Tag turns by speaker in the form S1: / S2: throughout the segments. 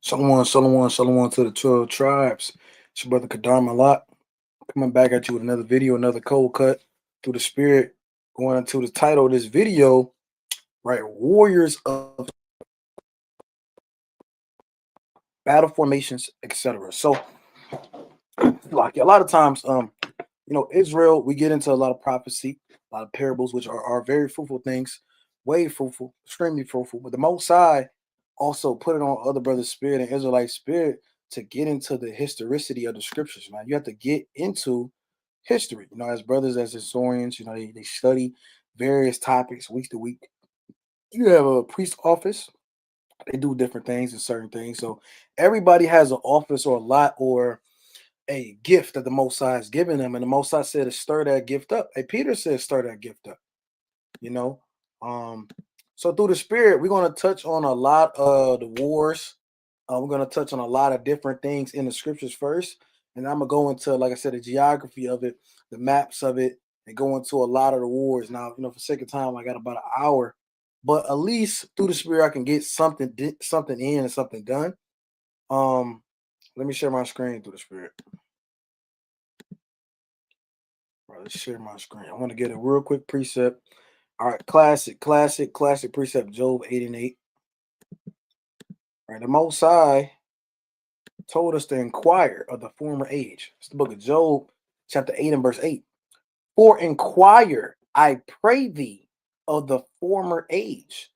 S1: Shalom to the 12 tribes. It's your brother Kadar Malak coming back at you with another video, another cold cut through the spirit. Going into the title of this video, right? Warriors of battle formations, etc. So, like a lot of times, Israel, we get into a lot of prophecy, a lot of parables, which are very fruitful things, way fruitful, extremely fruitful. But the Most High also put it on other brothers' spirit and Israelite spirit to get into the historicity of the scriptures, man. You have to get into history, as brothers, as historians, they study various topics week to week. You have a priest office, they do different things and certain things. So everybody has an office or a lot or a gift that the Most High has given them, and the Most High said to stir that gift up. Hey, Peter said, stir that gift up. You know, um, so through the Spirit, we're going to touch on a lot of the wars. We're going to touch on a lot of different things in the scriptures first, and I'm gonna go into, like I said, the geography of it, the maps of it, and go into a lot of the wars. Now, for sake of time, I got about an hour, but at least through the Spirit, I can get something in and something done. Let me share my screen through the Spirit. All right, let's share my screen. I want to get a real quick precept. All right, classic precept, Job 8 and 8. All right, the Most High told us to inquire of the former age. It's the book of Job, chapter 8 and verse 8. For inquire, I pray thee, of the former age.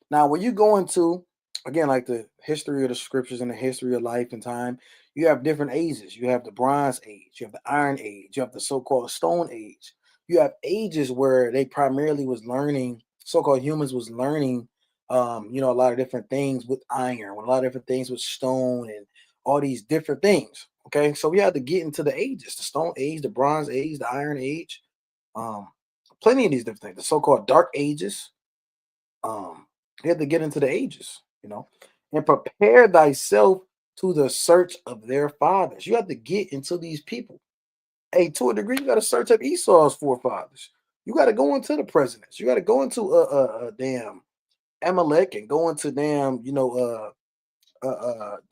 S1: Now, when you go into, again, like the history of the scriptures and the history of life and time, you have different ages. You have the Bronze Age, you have the Iron Age, you have the so-called Stone Age. You have ages where they primarily was learning, so-called humans was learning, a lot of different things with iron, a lot of different things with stone, and all these different things. Okay, so we had to get into the ages: the Stone Age, the Bronze Age, the Iron Age, um, plenty of these different things. The so-called Dark Ages. You have to get into the ages, and prepare thyself to the search of their fathers. You have to get into these people. Hey, to a degree, you got to search up Esau's forefathers. You got to go into the presidents. You got to go into damn Amalek and go into damn the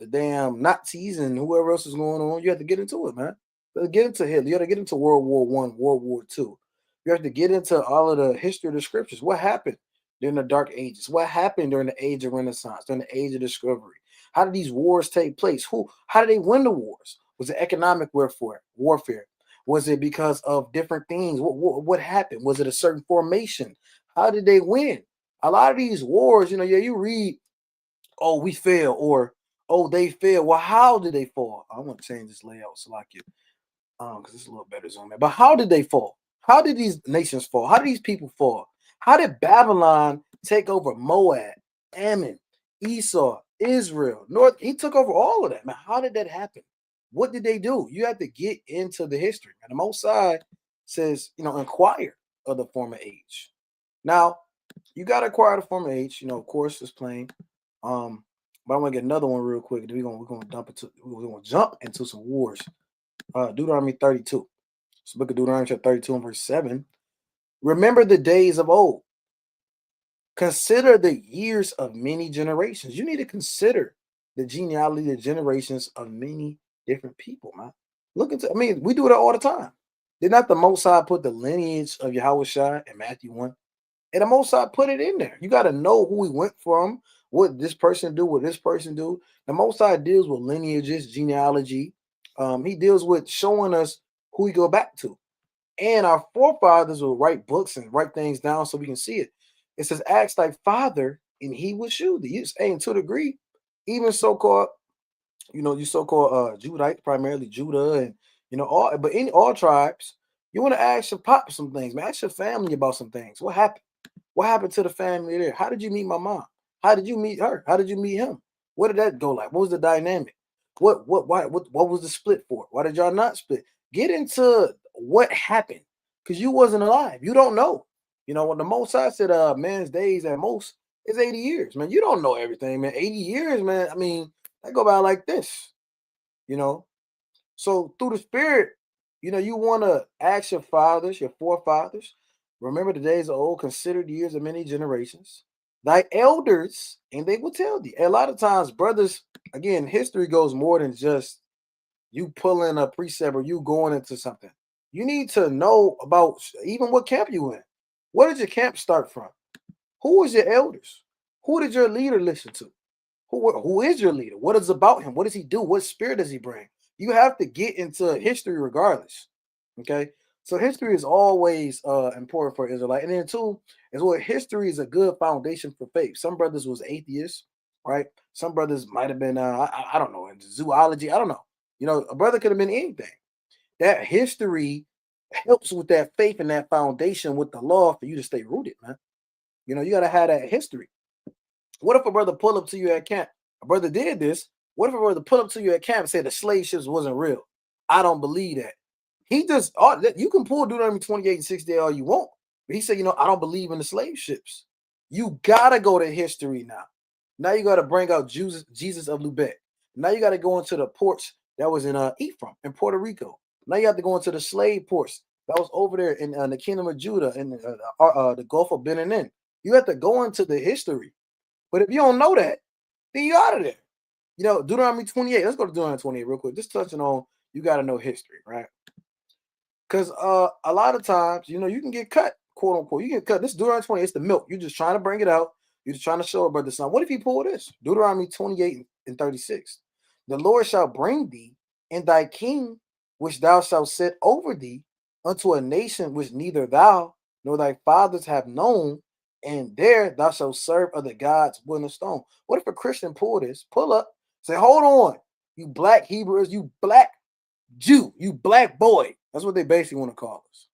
S1: damn Nazis and whoever else is going on. You have to get into it, man. You have to get into Hitler. You got to get into World War One, World War Two. You have to get into all of the history of the scriptures. What happened during the Dark Ages? What happened during the Age of Renaissance? During the Age of Discovery? How did these wars take place? How did they win the wars? Was it economic warfare? Was it because of different things? What happened? Was it a certain formation? How did they win? A lot of these wars, you read, oh, we fail, or oh, they fail. Well, how did they fall? I want to change this layout so I can, because it's a little better zoom in. But how did they fall? How did these nations fall? How did these people fall? How did Babylon take over Moab, Ammon, Esau, Israel, North? He took over all of that, man. How did that happen? What did they do? You have to get into the history. And the Most High says, inquire of the former age. Now, you got to acquire the former age. Of course, it's plain. But I want to get another one real quick. We're gonna jump into some wars. Deuteronomy 32. It's the book of Deuteronomy chapter 32 and verse 7. Remember the days of old. Consider the years of many generations. You need to consider the genealogy, the generations of many different people, man. We do that all the time. Did not the Most High put the lineage of Yahushua in Matthew 1? And the Most High put it in there. You got to know who he went from, what this person do, what this person do. The Most High deals with lineages, genealogy. He deals with showing us who we go back to. And our forefathers will write books and write things down so we can see it. It says, ask thy father, and he will show thee. You saying to a degree, even so-called, you so-called Judites, primarily Judah, and all tribes, you want to ask your pop some things, man. Ask your family about some things. What happened? What happened to the family there? How did you meet my mom? How did you meet her? How did you meet him? What did that go like? What was the dynamic? What was the split for? Why did y'all not split? Get into what happened, because you wasn't alive. You don't know. When the Most High said man's days at most is 80 years, man. You don't know everything, man. 80 years, man. I mean, I go by like this, you know. So through the spirit, you want to ask your fathers, your forefathers. Remember the days of old, consider the years of many generations. Thy elders, and they will tell thee. A lot of times, brothers, again, history goes more than just you pulling a precept or you going into something. You need to know about even what camp you in. Where did your camp start from? Who was your elders? Who did your leader listen to? Who is your leader? What is about him? What does he do? What spirit does he bring? You have to get into history regardless. Okay. So history is always important for Israelite. And then two is what history is a good foundation for faith. Some brothers was atheists, right? Some brothers might have been I don't know, in zoology. I don't know. You know, a brother could have been anything. That history helps with that faith and that foundation with the law for you to stay rooted, man. You know, you gotta have that history. What if a brother pull up to you at camp? A brother did this. What if a brother pull up to you at camp and say the slave ships wasn't real? I don't believe that. He just you can pull Deuteronomy 28 and 60 all you want. But he said, you know, I don't believe in the slave ships. You gotta go to history now. Now you gotta bring out Jesus of Lubeck. Now you gotta go into the ports that was in Ephraim in Puerto Rico. Now you have to go into the slave ports that was over there in the kingdom of Judah and the Gulf of Benin. You have to go into the history. But if you don't know that, then you out of there. You know, Deuteronomy 28. Let's go to Deuteronomy 28 real quick. Just touching on you got to know history, right? Because a lot of times, you know, you can get cut, quote unquote. You get cut. This Deuteronomy 28, it's the milk. You're just trying to bring it out. You're just trying to show a brother son. What if you pull this? Deuteronomy 28 and 36. The Lord shall bring thee and thy king, which thou shalt set over thee, unto a nation which neither thou nor thy fathers have known, and there thou shalt serve other gods wood and stone. What if a Christian pull this, pull up, say, hold on, you black Hebrews, you black Jew, you black boy. That's what they basically want to call us.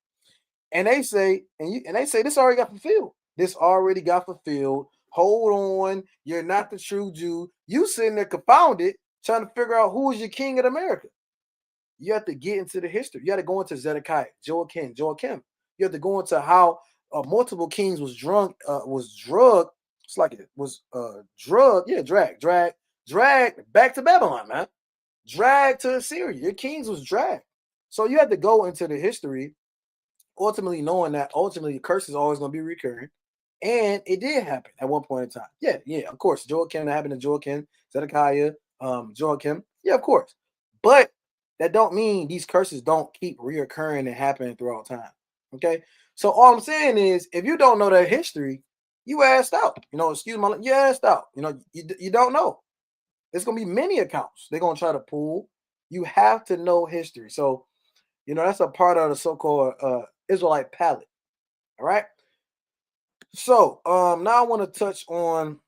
S1: And they say, and they say this already got fulfilled. This already got fulfilled. Hold on, you're not the true Jew. You sitting there confounded, trying to figure out who is your king of America. You have to get into the history. You got to go into Zedekiah, Joachim. You have to go into how multiple kings was drugged. It's like it was drugged. Yeah, dragged back to Babylon, man. Dragged to Assyria. Your kings was dragged. So you have to go into the history, ultimately knowing that ultimately the curse is always going to be recurring. And it did happen at one point in time. Yeah, of course. Joachim, that happened to Joachim, Zedekiah, Joachim. Yeah, of course. But that don't mean these curses don't keep reoccurring and happening throughout time. Okay. So all I'm saying is if you don't know that history, you asked out. You know, excuse my, you asked out. You know, you don't know. There's gonna be many accounts they're gonna try to pull. You have to know history. So, you know, that's a part of the so-called Israelite palette. All right. So now I want to touch on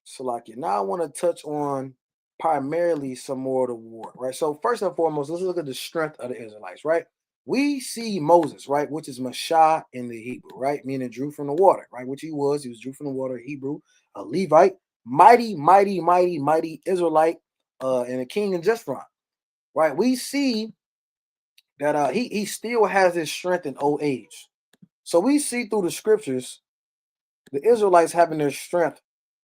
S1: Salakia. Now I want to touch on primarily some more of the war, right? So first and foremost, let's look at the strength of the Israelites, right? We see Moses, right, which is Mashah in the Hebrew, right? Meaning drew from the water, right? Which he was drew from the water, Hebrew, a Levite, mighty Israelite, and a king in Jeshurun, right? We see that he still has his strength in old age. So we see through the scriptures the Israelites having their strength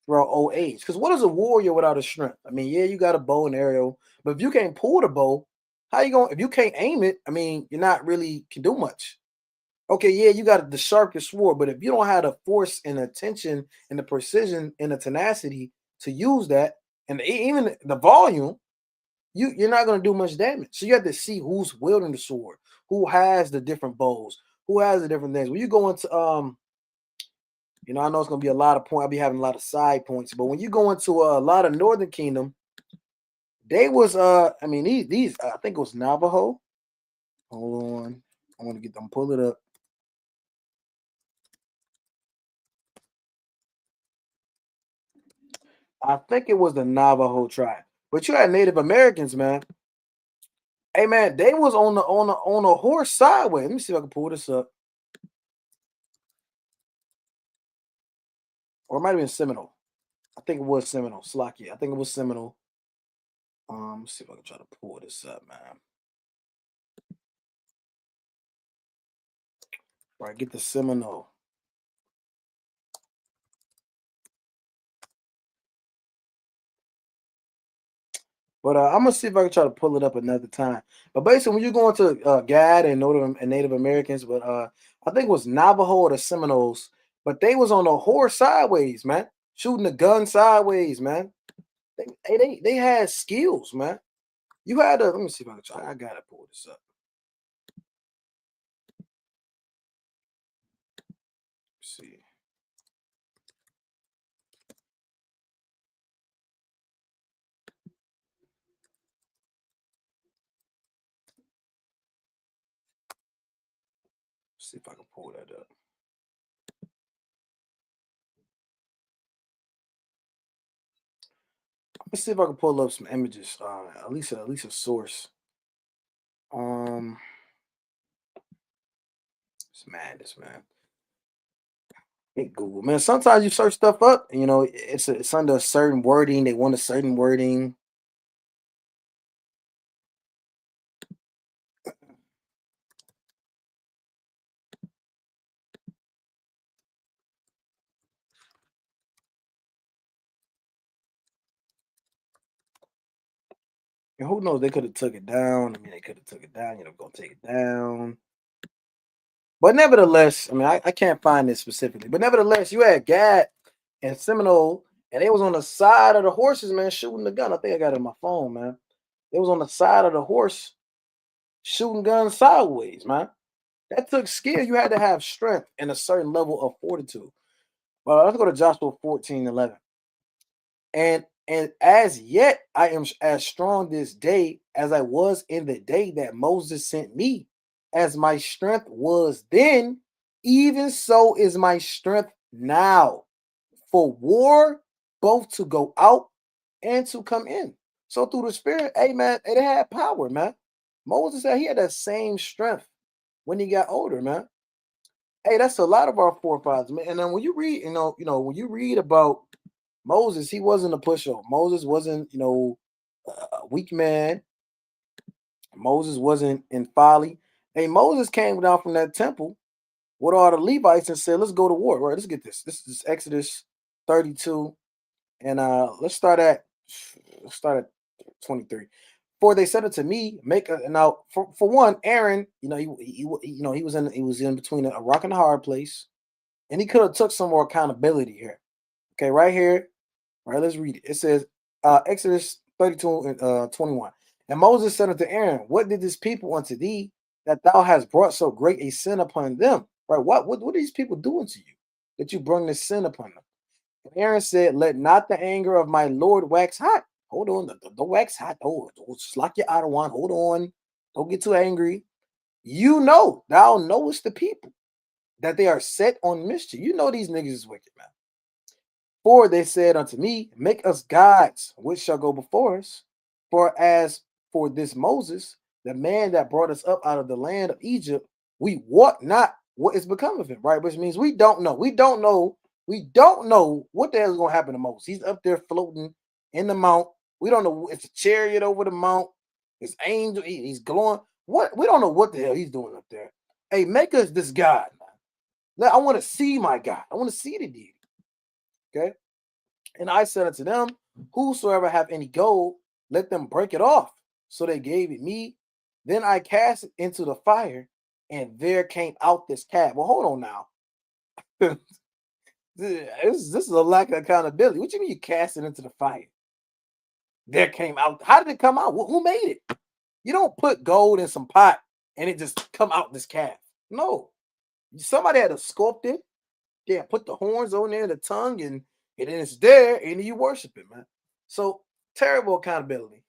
S1: throughout old age. Because what is a warrior without a strength? I mean, yeah, you got a bow and arrow, but if you can't pull the bow, how you going? If you can't aim it, I mean, you're not really can do much. Okay, yeah, you got the sharpest sword, but if you don't have the force and attention and the precision and the tenacity to use that, and even the volume, you're not going to do much damage. So you have to see who's wielding the sword, who has the different bows, who has the different things. When you go into you know, I know it's gonna be a lot of points. I'll be having a lot of side points, but when you go into a lot of Northern Kingdom, they was I mean these I think it was Navajo. Hold on, I want to get them pull it up. I think it was the Navajo tribe, but you had Native Americans, man. Hey man, they was on a horse sideways. Let me see if I can pull this up, or it might have been Seminole. I think it was Seminole. Slacky. I think it was Seminole. Let's see if I can try to pull this up, man. Right, get the Seminole. But I'm gonna see if I can try to pull it up another time. But basically, when you go into Gad and Native Americans, but I think it was Navajo or the Seminoles, but they was on the horse sideways, man, shooting the gun sideways, man. They had skills, man. You had to let me see if I can try. I gotta pull this up. Let's see. See if I can pull that up. Let's see if I can pull up some images. At least a source. Um, it's madness, man. Hey Google, man. Sometimes you search stuff up, and it's under a certain wording. They want a certain wording. And who knows? They could have took it down. I mean, they could have took it down. Gonna take it down. But nevertheless, I mean, I can't find this specifically. But nevertheless, you had Gad and Seminole, and they was on the side of the horses, man, shooting the gun. I think I got it on my phone, man. They was on the side of the horse shooting guns sideways, man. That took skill. You had to have strength and a certain level of fortitude. Well, let's go to Joshua 14:11. And as yet I am as strong this day as I was in the day that Moses sent me. As my strength was then, even so is my strength now for war, both to go out and to come in. So through the spirit, hey man, they had power, man. Moses said he had that same strength when he got older, man. Hey, that's a lot of our forefathers, man. And then when you read, when you read about Moses, he wasn't a pushover. Moses wasn't, a weak man. Moses wasn't in folly. Hey, Moses came down from that temple with all the Levites and said, "Let's go to war." Right? Let's get this. This is Exodus 32, and let's start at 23. For they said unto me, make a now for one, Aaron, he was in between a rock and a hard place, and he could have took some more accountability here. Okay, right here. All right, let's read it. It says, Exodus 32 and 21. And Moses said unto Aaron, what did this people unto thee that thou hast brought so great a sin upon them? Right? What are these people doing to you that you bring this sin upon them? And Aaron said, let not the anger of my Lord wax hot. Hold on, don't wax hot. Oh, slack your out of one. Hold on. Don't get too angry. Thou knowest the people that they are set on mischief. You know these niggas is wicked, man. For they said unto me, make us gods, which shall go before us. For as for this Moses, the man that brought us up out of the land of Egypt, we wot not what is become of him, right? Which means we don't know. We don't know what the hell is going to happen to Moses. He's up there floating in the mount. We don't know. It's a chariot over the mount. It's angel. He's glowing. What? We don't know what the hell he's doing up there. Hey, make us this God, man. I want to see my God. I want to see the deity. Okay. And I said unto them, whosoever have any gold, let them break it off. So they gave it me. Then I cast it into the fire, and there came out this calf. Well, hold on now. this is a lack of accountability. What you mean you cast it into the fire? There came out. How did it come out? Who made it? You don't put gold in some pot and it just come out this calf. No. Somebody had to sculpt it. Yeah, put the horns on there, the tongue, and then it's there, and you worship it, man. So terrible accountability.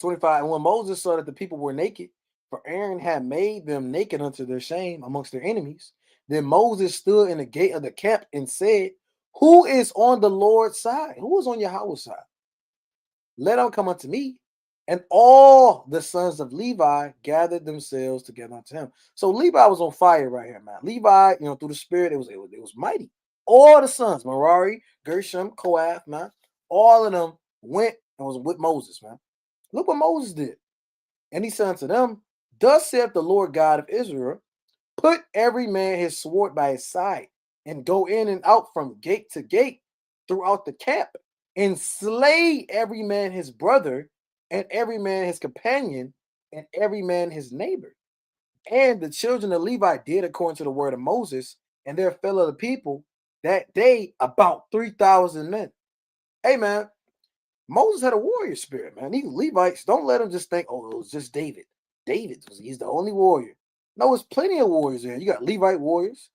S1: 25. And when Moses saw that the people were naked, for Aaron had made them naked unto their shame amongst their enemies, then Moses stood in the gate of the camp and said, who is on the Lord's side? Who is on Yahweh's side? Let them come unto me. And all the sons of Levi gathered themselves together unto him. So Levi was on fire right here, man. Levi, through the spirit, it was mighty. All the sons, Merari, Gershom, Kohath, man, all of them went and was with Moses, man. Look what Moses did. And he said unto them, thus saith the Lord God of Israel, put every man his sword by his side, and go in and out from gate to gate throughout the camp, and slay every man his brother, and every man his companion, and every man his neighbor. And the children of Levi did according to the word of Moses, and their fellow the people that day about 3,000 men. Hey, man, Moses had a warrior spirit, man. These Levites, don't let them just think, oh, it was just David. He's the only warrior. No, there's plenty of warriors there. You got Levite warriors,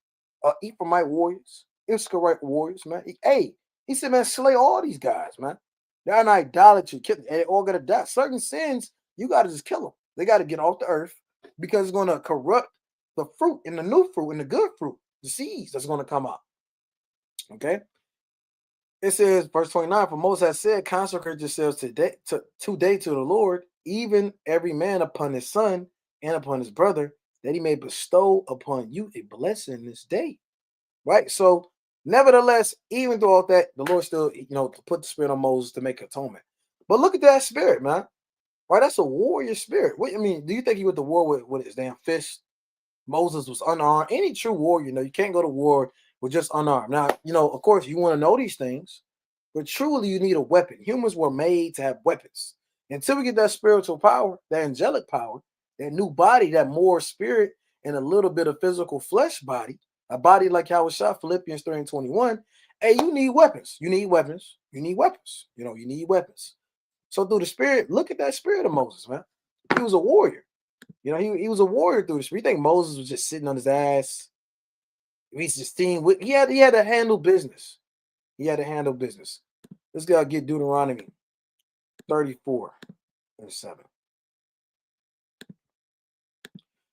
S1: Ephraimite warriors, Israelite warriors, man. Hey, he said, man, slay all these guys, man. They're an idolatry. And they all got to die. Certain sins, you got to just kill them. They got to get off the earth because it's going to corrupt the fruit and the new fruit and the good fruit, the seeds that's going to come out. Okay? It says, verse 29, for Moses has said, consecrate yourselves today to the Lord, even every man upon his son and upon his brother, that he may bestow upon you a blessing this day. Right? So, nevertheless, even through all that, the Lord still, put the spirit on Moses to make atonement. But look at that spirit, man. Right? That's a warrior spirit. What I mean, do you think he went to war with his damn fist? Moses was unarmed. Any true warrior, you can't go to war with just unarmed. Now, of course, you want to know these things, but truly you need a weapon. Humans were made to have weapons. Until we get that spiritual power, that angelic power, that new body, that more spirit, and a little bit of physical flesh body, a body like how it shot Philippians 3 and 21. Hey, you need weapons. You need weapons. You need weapons. You need weapons. So through the spirit, look at that spirit of Moses, man. He was a warrior. He was a warrior through the spirit. You think Moses was just sitting on his ass? He's just he had to handle business. He had to handle business. Let's go get Deuteronomy 34 and 7.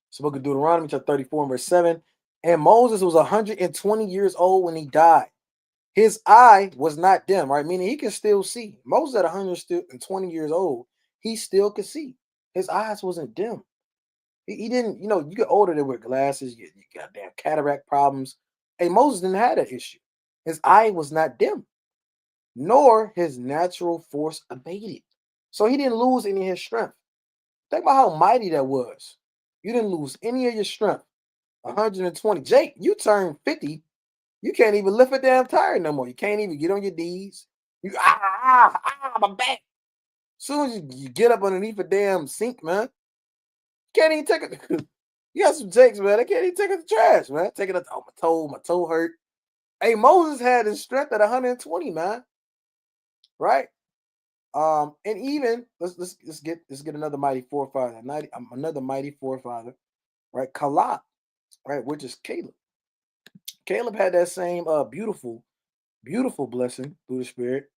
S1: So book of Deuteronomy chapter 34 and verse 7. And Moses was 120 years old when he died. His eye was not dim, right? Meaning he can still see. Moses at 120 years old, he still could see. His eyes wasn't dim. He didn't, you get older, they wear glasses, you got damn cataract problems. Hey, Moses didn't have that issue. His eye was not dim, nor his natural force abated. So he didn't lose any of his strength. Think about how mighty that was. You didn't lose any of your strength. 120. Jake, you turned 50. You can't even lift a damn tire no more. You can't even get on your knees. My back. As soon as you get up underneath a damn sink, man, can't even take it. You got some Jakes, man. They can't even take it to trash, man. Taking it. Oh, my toe hurt. Hey, Moses had his strength at 120, man. Right? And even let's get another mighty forefather, another mighty forefather, right? Kalab, right, which is Caleb. Caleb had that same beautiful blessing through the spirit.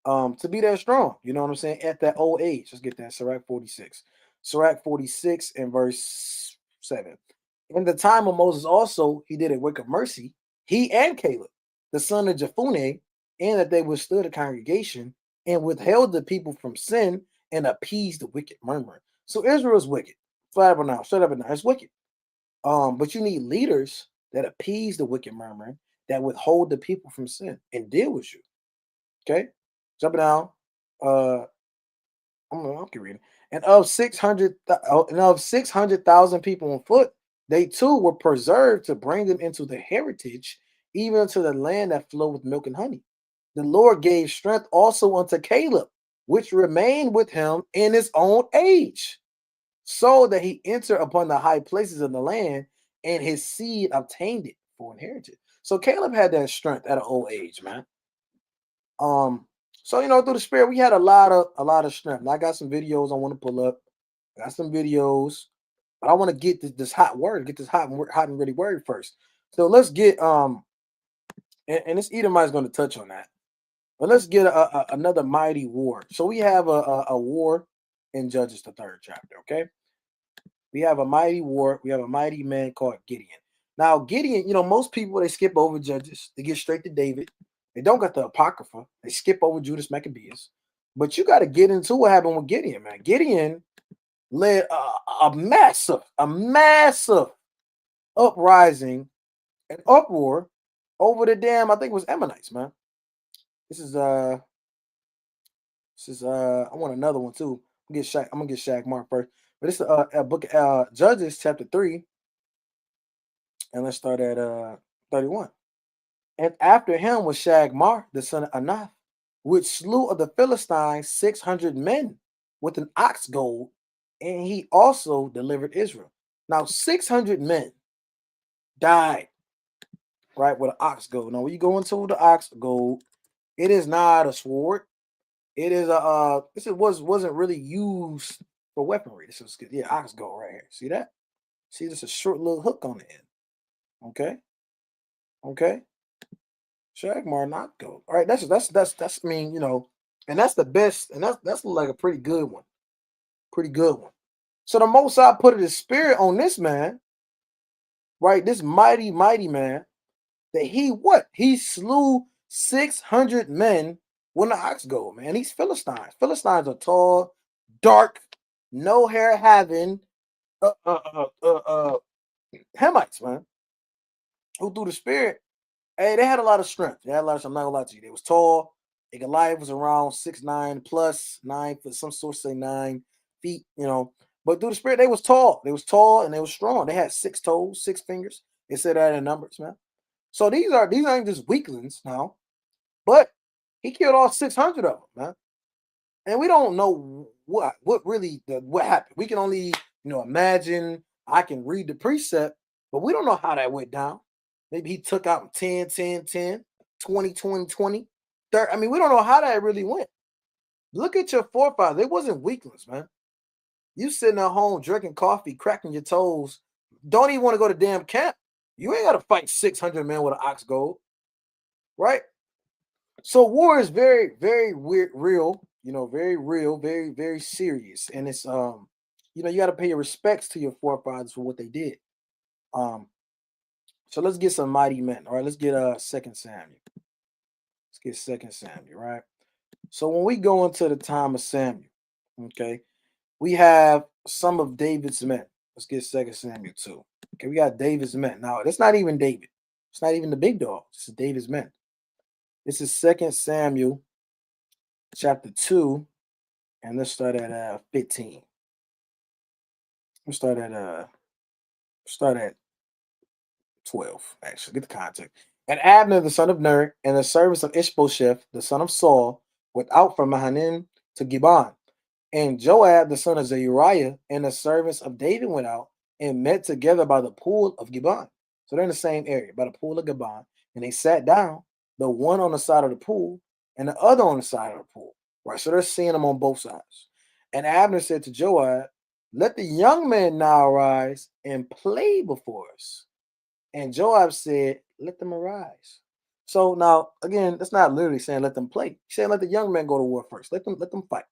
S1: To be that strong, you know what I'm saying? At that old age. Let's get that. Sirach 46. Sirach 46 and verse 7. In the time of Moses also, he did a work of mercy, he and Caleb, the son of Jephunneh, and that they withstood the congregation and withheld the people from sin and appeased the wicked murmuring. So Israel is wicked. Flat up now, shut up now. It's wicked. But you need leaders that appease the wicked murmuring, that withhold the people from sin and deal with you. Okay? Jump down. I'll keep reading. And of 600,000 people on foot, they too were preserved to bring them into the heritage, even to the land that flowed with milk and honey. The Lord gave strength also unto Caleb, which remained with him in his own age, so that he entered upon the high places of the land, and his seed obtained it for inheritance. So Caleb had that strength at an old age, man. So through the spirit, we had a lot of strength. And I got some videos I want to pull up. I got some videos, but I want to get this hot word, get this hot and ready word first. So let's get and this Edomite is going to touch on that. But let's get another mighty war. So we have a war in Judges, the 3rd chapter. Okay, we have a mighty war. We have a mighty man called Gideon. Now Gideon, most people they skip over Judges. They get straight to David. They don't got the Apocrypha. They skip over Judas Maccabeus. But you got to get into what happened with Gideon, man. Gideon led a massive uprising and uproar over the damn, I think it was Ammonites, man. This is I want another one too. I'm gonna get Shaq Mark first. But this is a book Judges chapter 3. And let's start at 31. And after him was Shagmar, the son of Anath, which slew of the Philistines 600 men with an ox goad, and he also delivered Israel. Now, 600 men died, right, with an ox goad. Now, when you go into the ox goad, It is not a sword. It is a this wasn't really used for weaponry. This is yeah, ox gold right here. See that? See, this a short little hook on the end. Okay, okay. Shagmar not gold. All right, that's I mean, and that's the best, and that's like a pretty good one. Pretty good one. So the Most High put his spirit on this man, right? This mighty, mighty man, that he what? He slew 600 men with an ox goad, man. These Philistines. Philistines are tall, dark, no hair having uh, uh, uh, uh, uh, Hamites, man, who through the spirit, hey, they had a lot of strength. They had a lot of, I'm not gonna lie to you. They was tall. Goliath was around 6'9" plus 9 foot. Some sources say 9 feet, But through the spirit, they was tall. They was tall and they was strong. They had 6 toes, 6 fingers. They said that in numbers, man. So these aren't just weaklings now, but he killed all 600 of them, man. And we don't know what really what happened. We can only imagine. I can read the precept, but we don't know how that went down. Maybe he took out 10, 10, 10, 20, 20, 20, 30. I mean, we don't know how that really went. Look at your forefathers. It wasn't weaklings, man. You sitting at home drinking coffee, cracking your toes. Don't even want to go to damn camp. You ain't got to fight 600 men with an ox goad, right? So war is very, very weird, real. Very real, very, very serious, and it's you got to pay your respects to your forefathers for what they did. Um, so let's get some mighty men. All right, let's get Second Samuel. Let's get Second Samuel, right? So when we go into the time of Samuel, okay, we have some of David's men. Let's get Second Samuel 2. Okay, we got David's men. Now, that's not even David. It's not even the big dog. This is David's men. This is Second Samuel chapter 2, and let's start at 15. Let's start at 12, actually. Get the context. And Abner, the son of Ner, and the servants of Ishbosheth, the son of Saul, went out from Mahanaim to Gibeon. And Joab, the son of Zeruiah, and the servants of David went out and met together by the pool of Gibeon. So they're in the same area, by the pool of Gibeon. And they sat down, the one on the side of the pool and the other on the side of the pool. Right. So they're seeing them on both sides. And Abner said to Joab, let the young men now arise and play before us. And Joab said, let them arise. So now, again, that's not literally saying let them play. He's saying let the young men go to war first. Let them fight.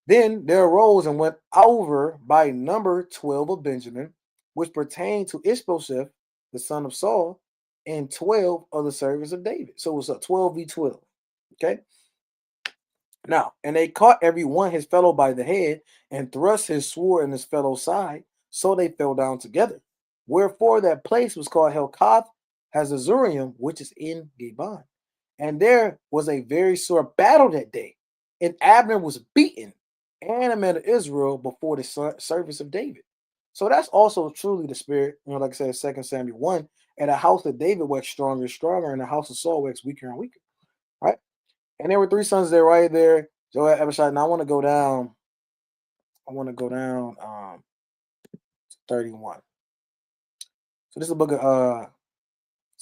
S1: Then there arose and went over by number 12 of Benjamin, which pertained to Ishbosheth, the son of Saul, and 12 of the servants of David. So it was a 12v12. Okay. Now, and they caught every one his fellow by the head and thrust his sword in his fellow's side, so they fell down together. Wherefore that place was called Helkath Hazazurium, which is in Gibeon. And there was a very sore battle that day, and Abner was beaten and a man of Israel before the service of David. So that's also truly the spirit, like I said, 2 Samuel 1, and the house of David waxed stronger and stronger, and the house of Saul waxed weaker and weaker, right? And there were 3 sons there right there, Joab, Abishai. Now I want to go down. I want to go down 31. So this is the book of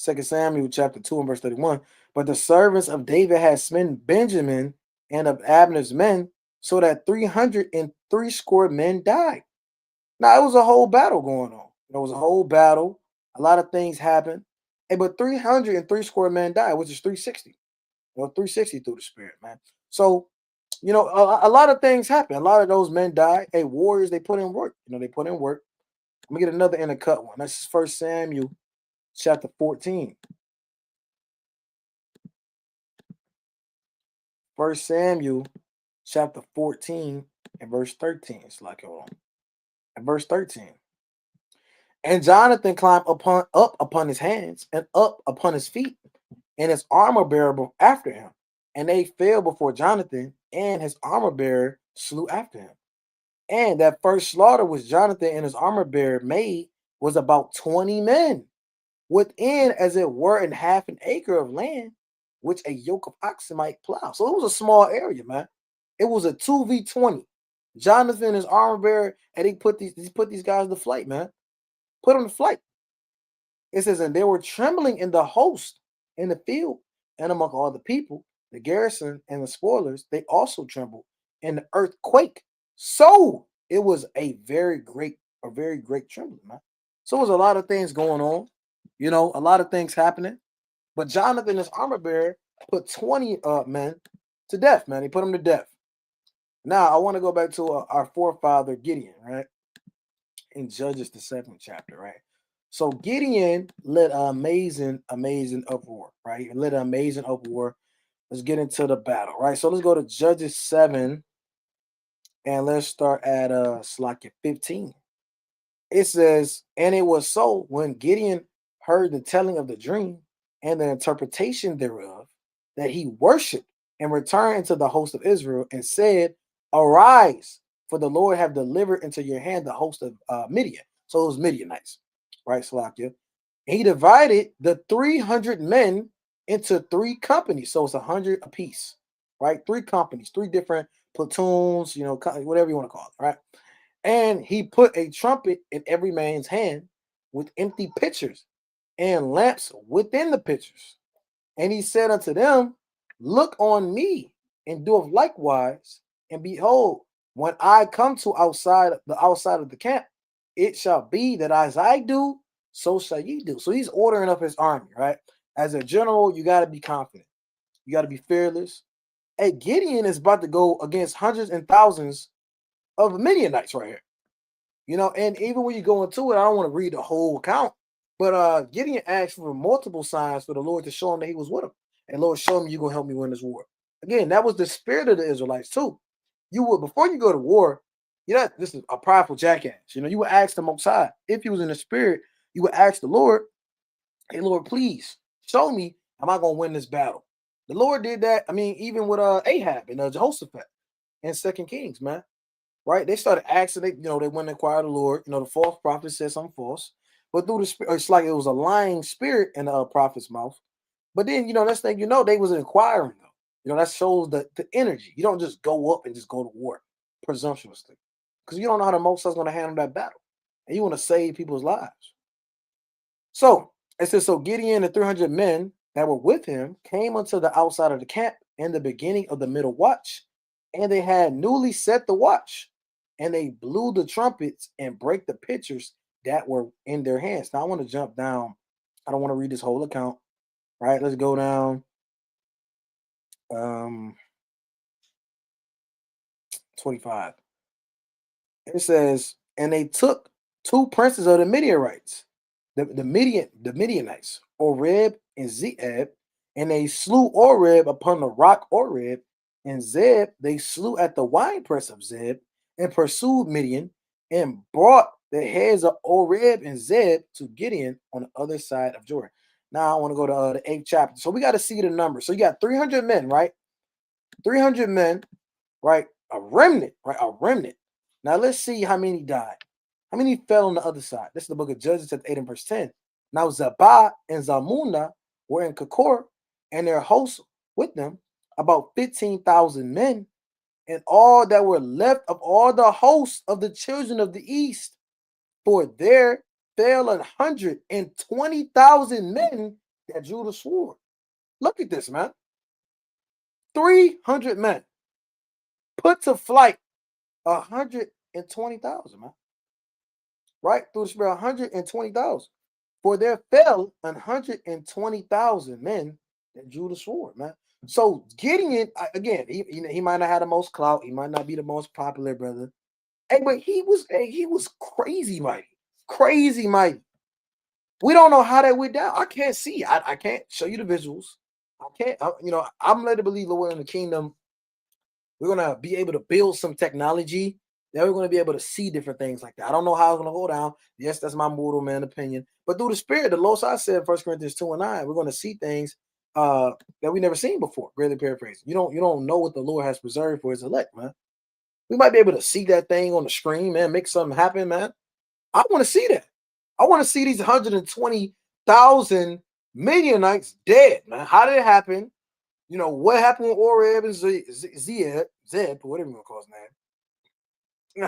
S1: 2 Samuel chapter 2 and verse 31. But the servants of David had smitten Benjamin and of Abner's men, so that 303 score men died. Now it was a whole battle going on. There was a whole battle. A lot of things happened. But 303 score men died, which is 360. 360 through the spirit, man. So, a lot of things happen. A lot of those men died. Hey, warriors, they put in work. They put in work. Let me get another intercut one. That's 1 Samuel chapter 14. 1 Samuel chapter 14 and verse 13. It's like, hold on. And verse 13. And Jonathan climbed up upon his hands and up upon his feet, and his armor bearer after him. And they fell before Jonathan, and his armor bearer slew after him. And that first slaughter which Jonathan and his armor bearer made was about 20 men, within as it were in half an acre of land, which a yoke of oxen might plow. So it was a small area, man. It was a 2v20. Jonathan and his armor bearer, and he put these guys to flight, man. Put them to flight. It says, and they were trembling in the host in the field, and among all the people, the garrison and the spoilers, they also trembled, and the earth quaked. So it was a very great trembling, man. So it was a lot of things going on, a lot of things happening. But Jonathan, his armor bearer, put 20 men to death, man. He put them to death. Now, I want to go back to our forefather Gideon, right? In Judges, the 7th chapter, right? So Gideon led an amazing uproar, right? He led an amazing uproar. Let's get into the battle, right? So let's go to Judges 7 and let's start at Slack 15. It says, and it was so when Gideon heard the telling of the dream and the interpretation thereof, that he worshipped and returned into the host of Israel and said, arise, for the Lord have delivered into your hand the host of Midian. So it was Midianites, right, Salakia? He divided the 300 men into 3 companies. So it's 100 apiece, right? 3 companies, 3 different platoons, whatever you want to call it, right? And he put a trumpet in every man's hand with empty pitchers and lamps within the pitchers. And he said unto them, look on me and do of likewise. And behold, when I come to outside of the camp, it shall be that as I do, so shall ye do. So he's ordering up his army, right? As a general, you got to be confident. You got to be fearless. Hey, Gideon is about to go against hundreds and thousands of Midianites right here. And even when you go into it, I don't want to read the whole account, but Gideon asked for multiple signs for the Lord to show him that he was with him. And Lord, show me you're going to help me win this war. Again, that was the spirit of the Israelites too. You would, before you go to war, this is a prideful jackass. You would ask the Most High. If he was in the spirit, you would ask the Lord, hey, Lord, please show me, am I going to win this battle? The Lord did that. I mean, even with Ahab and Jehoshaphat in 2 Kings, man. Right? They started asking, they went and inquired the Lord. The false prophet said something false. But through the spirit, it's like it was a lying spirit in the prophet's mouth. But then, next thing they was inquiring though. That shows the energy. You don't just go up and just go to war presumptuously. Because you don't know how the Most High is going to handle that battle. And you want to save people's lives. So it says, so Gideon and 300 men that were with him came unto the outside of the camp in the beginning of the middle watch. And they had newly set the watch. And they blew the trumpets and break the pitchers that were in their hands. Now I want to jump down. I don't want to read this whole account. Right? Let's go down. 25. It says, and they took 2 princes of the Midianites, the Midianites, Oreb and Zeb, and they slew Oreb upon the rock Oreb, and Zeb they slew at the winepress of Zeb, and pursued Midian, and brought the heads of Oreb and Zeb to Gideon on the other side of Jordan. Now I want to go to the 8th chapter. So we got to see the number. So you got 300 men, right? 300 men, right? A remnant, right? A remnant. Now let's see how many died. How many fell on the other side? This is the book of Judges, chapter 8 and verse 10. Now Zabah and Zalmunna were in Kakor, and their hosts with them, about 15,000 men, and all that were left of all the hosts of the children of the east. For there fell 120,000 men that drew the sword. Look at this, man. 300 men put to flight 120,000, man. Right? Through the spirit, 120,000. For there fell 120,000 men that drew the sword, man. So Gideon, again, he might not have the most clout. He might not be the most popular brother. Hey, but he was crazy mighty. Crazy mighty. We don't know how that went down. I can't see. I can't show you the visuals. I can't, I'm led to believe that we're in the kingdom. We're going to be able to build some technology that we're going to be able to see different things like that. I don't know how it's going to go down. Yes, that's my mortal man opinion. But through the spirit, the Lord said, 1 Corinthians 2 and 9, we're going to see things that we never seen before. Really paraphrasing. You don't know what the Lord has preserved for his elect, man. We might be able to see that thing on the screen, man, make something happen, man. I want to see that. I want to see these 120,000 Midianites dead, man. How did it happen? What happened with Oreb and Zeb, or whatever you want to call his name.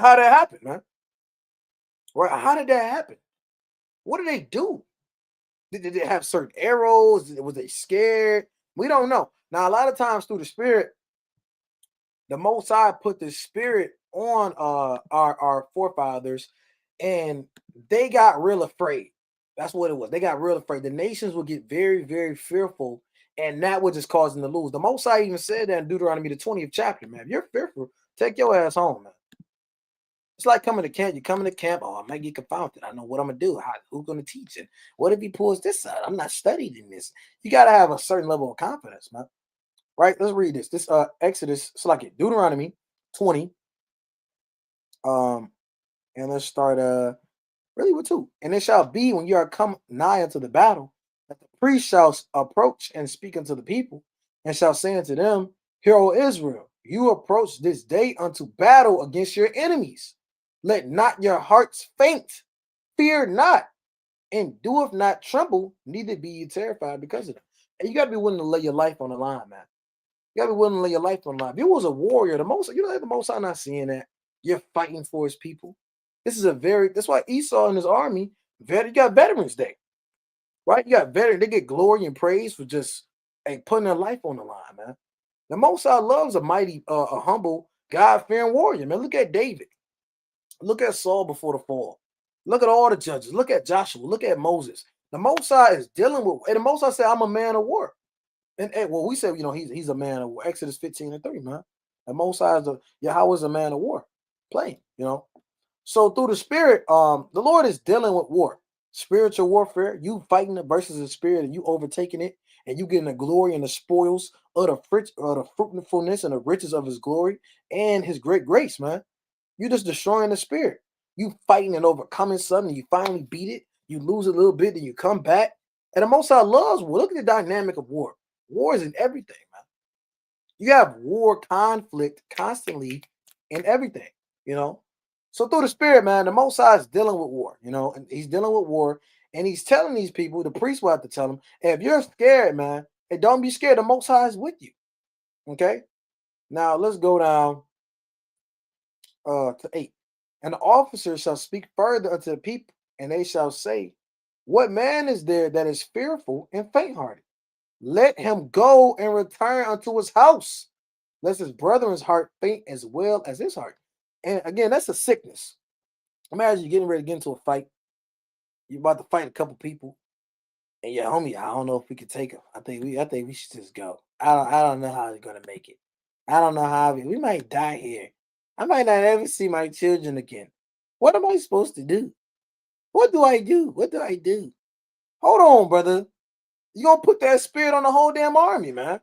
S1: How did that happen, man? Right? How did that happen? What did they do? Did they have certain arrows? Was they scared? We don't know. Now, a lot of times through the Spirit, the Most High put the Spirit on our forefathers, and they got real afraid. That's what it was. They got real afraid. The nations would get very, very fearful, and that was just causing them to lose. The Most High even said that in Deuteronomy, the 20th chapter, man. If you're fearful, take your ass home, man. It's like coming to camp. You come to camp. Oh, I might get confounded. I know what I'm gonna do. Who's gonna teach it? What if he pulls this out? I'm not studied in this. You gotta have a certain level of confidence, man. Right? Let's read this. This Exodus, it's like it, Deuteronomy 20. Um, and let's start really with two. And it shall be when you are come nigh unto the battle, that the priest shall approach and speak unto the people, and shall say unto them, Hear, O Israel, you approach this day unto battle against your enemies. Let not your hearts faint, fear not, and doeth not tremble, neither be you terrified because of them. And you gotta be willing to lay your life on the line, man. You gotta be willing to lay your life on the line. If you was a warrior, the most I'm not seeing that. You're fighting for his people. That's why Esau and his army, you got Veterans Day, right? You got veterans, they get glory and praise for just putting their life on the line, man. The Most High loves a mighty, a humble, God-fearing warrior, man. Look at David. Look at Saul before the fall. Look at all the judges. Look at Joshua. Look at Moses. The Most High is dealing with, and the Most High said, I'm a man of war. And well, we said, he's a man of war. Exodus 15:3, man. The Most High is Yahweh is a man of war. Plain. So through the Spirit, the Lord is dealing with war, spiritual warfare. You fighting it versus the Spirit, and you overtaking it, and you getting the glory and the spoils of the fruitfulness and the riches of His glory and His great grace, man. You just destroying the Spirit. You fighting and overcoming something. You finally beat it. You lose a little bit, then you come back. And the Most High loves war. Look at the dynamic of war. War is in everything, man. You have war conflict constantly in everything. So through the Spirit, man, the Most High is dealing with war, and he's dealing with war, and he's telling these people, the priest will have to tell them, hey, if you're scared, man, hey, don't be scared. The Most High is with you. Okay. Now let's go down to 8. And the officers shall speak further unto the people, and they shall say, what man is there that is fearful and faint-hearted? Let him go and return unto his house, lest his brethren's heart faint as well as his heart. And again, that's a sickness. Imagine you getting ready to get into a fight. You're about to fight a couple people, and your homie, I don't know if we could take him. I think we should just go. I don't know how we're gonna make it. I don't know how we might die here. I might not ever see my children again. What am I supposed to do? What do I do? What do I do? Hold on, brother. You gonna put that spirit on the whole damn army, man.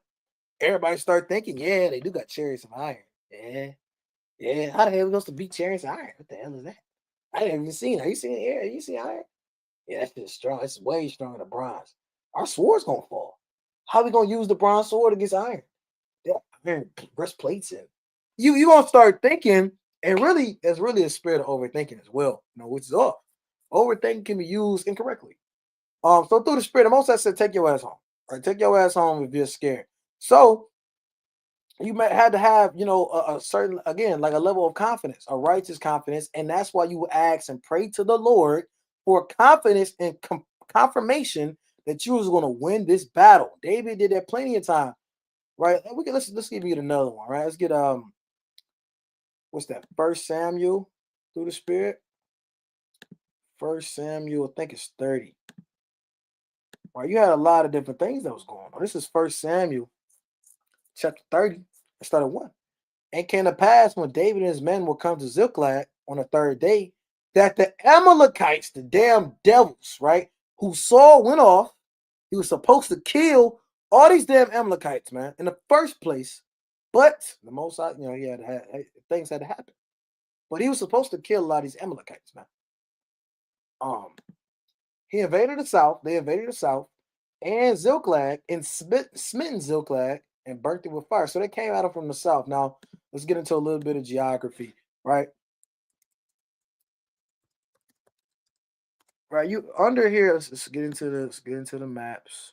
S1: Everybody start thinking, yeah, they do got chariots of iron. Yeah. Yeah. How the hell are we supposed to beat chariots of iron? What the hell is that? I didn't even see it. Have you seen it? Yeah, you see iron? Yeah, that's just strong. It's way stronger than bronze. Our sword's gonna fall. How we gonna use the bronze sword against iron? Yeah, iron breastplates and you gonna start thinking, and really, it's really a spirit of overthinking as well, which is off. Overthinking can be used incorrectly. So through the Spirit, the Most High said, take your ass home. Right? Take your ass home if you're scared. So you might have to have, a certain, again, like a level of confidence, a righteous confidence, and that's why you ask and pray to the Lord for confidence and confirmation that you was going to win this battle. David did that plenty of time, right? Let's give you another one, right? Let's get what's that? 1 Samuel through the Spirit. 1 Samuel, I think it's 30. Right, you had a lot of different things that was going on. This is 1 Samuel chapter 30, start at 1. And came to pass when David and his men will come to Ziklag on the third day, that the Amalekites, the damn devils, right, who Saul went off, he was supposed to kill all these damn Amalekites, man, in the first place. But the Most High, he things had to happen. But he was supposed to kill a lot of these Amalekites, man. He invaded the south. They invaded the south and Ziklag and smitten Ziklag and burnt it with fire. So they came at him from the south. Now let's get into a little bit of geography, right? Right, you under here. Let's get into the maps.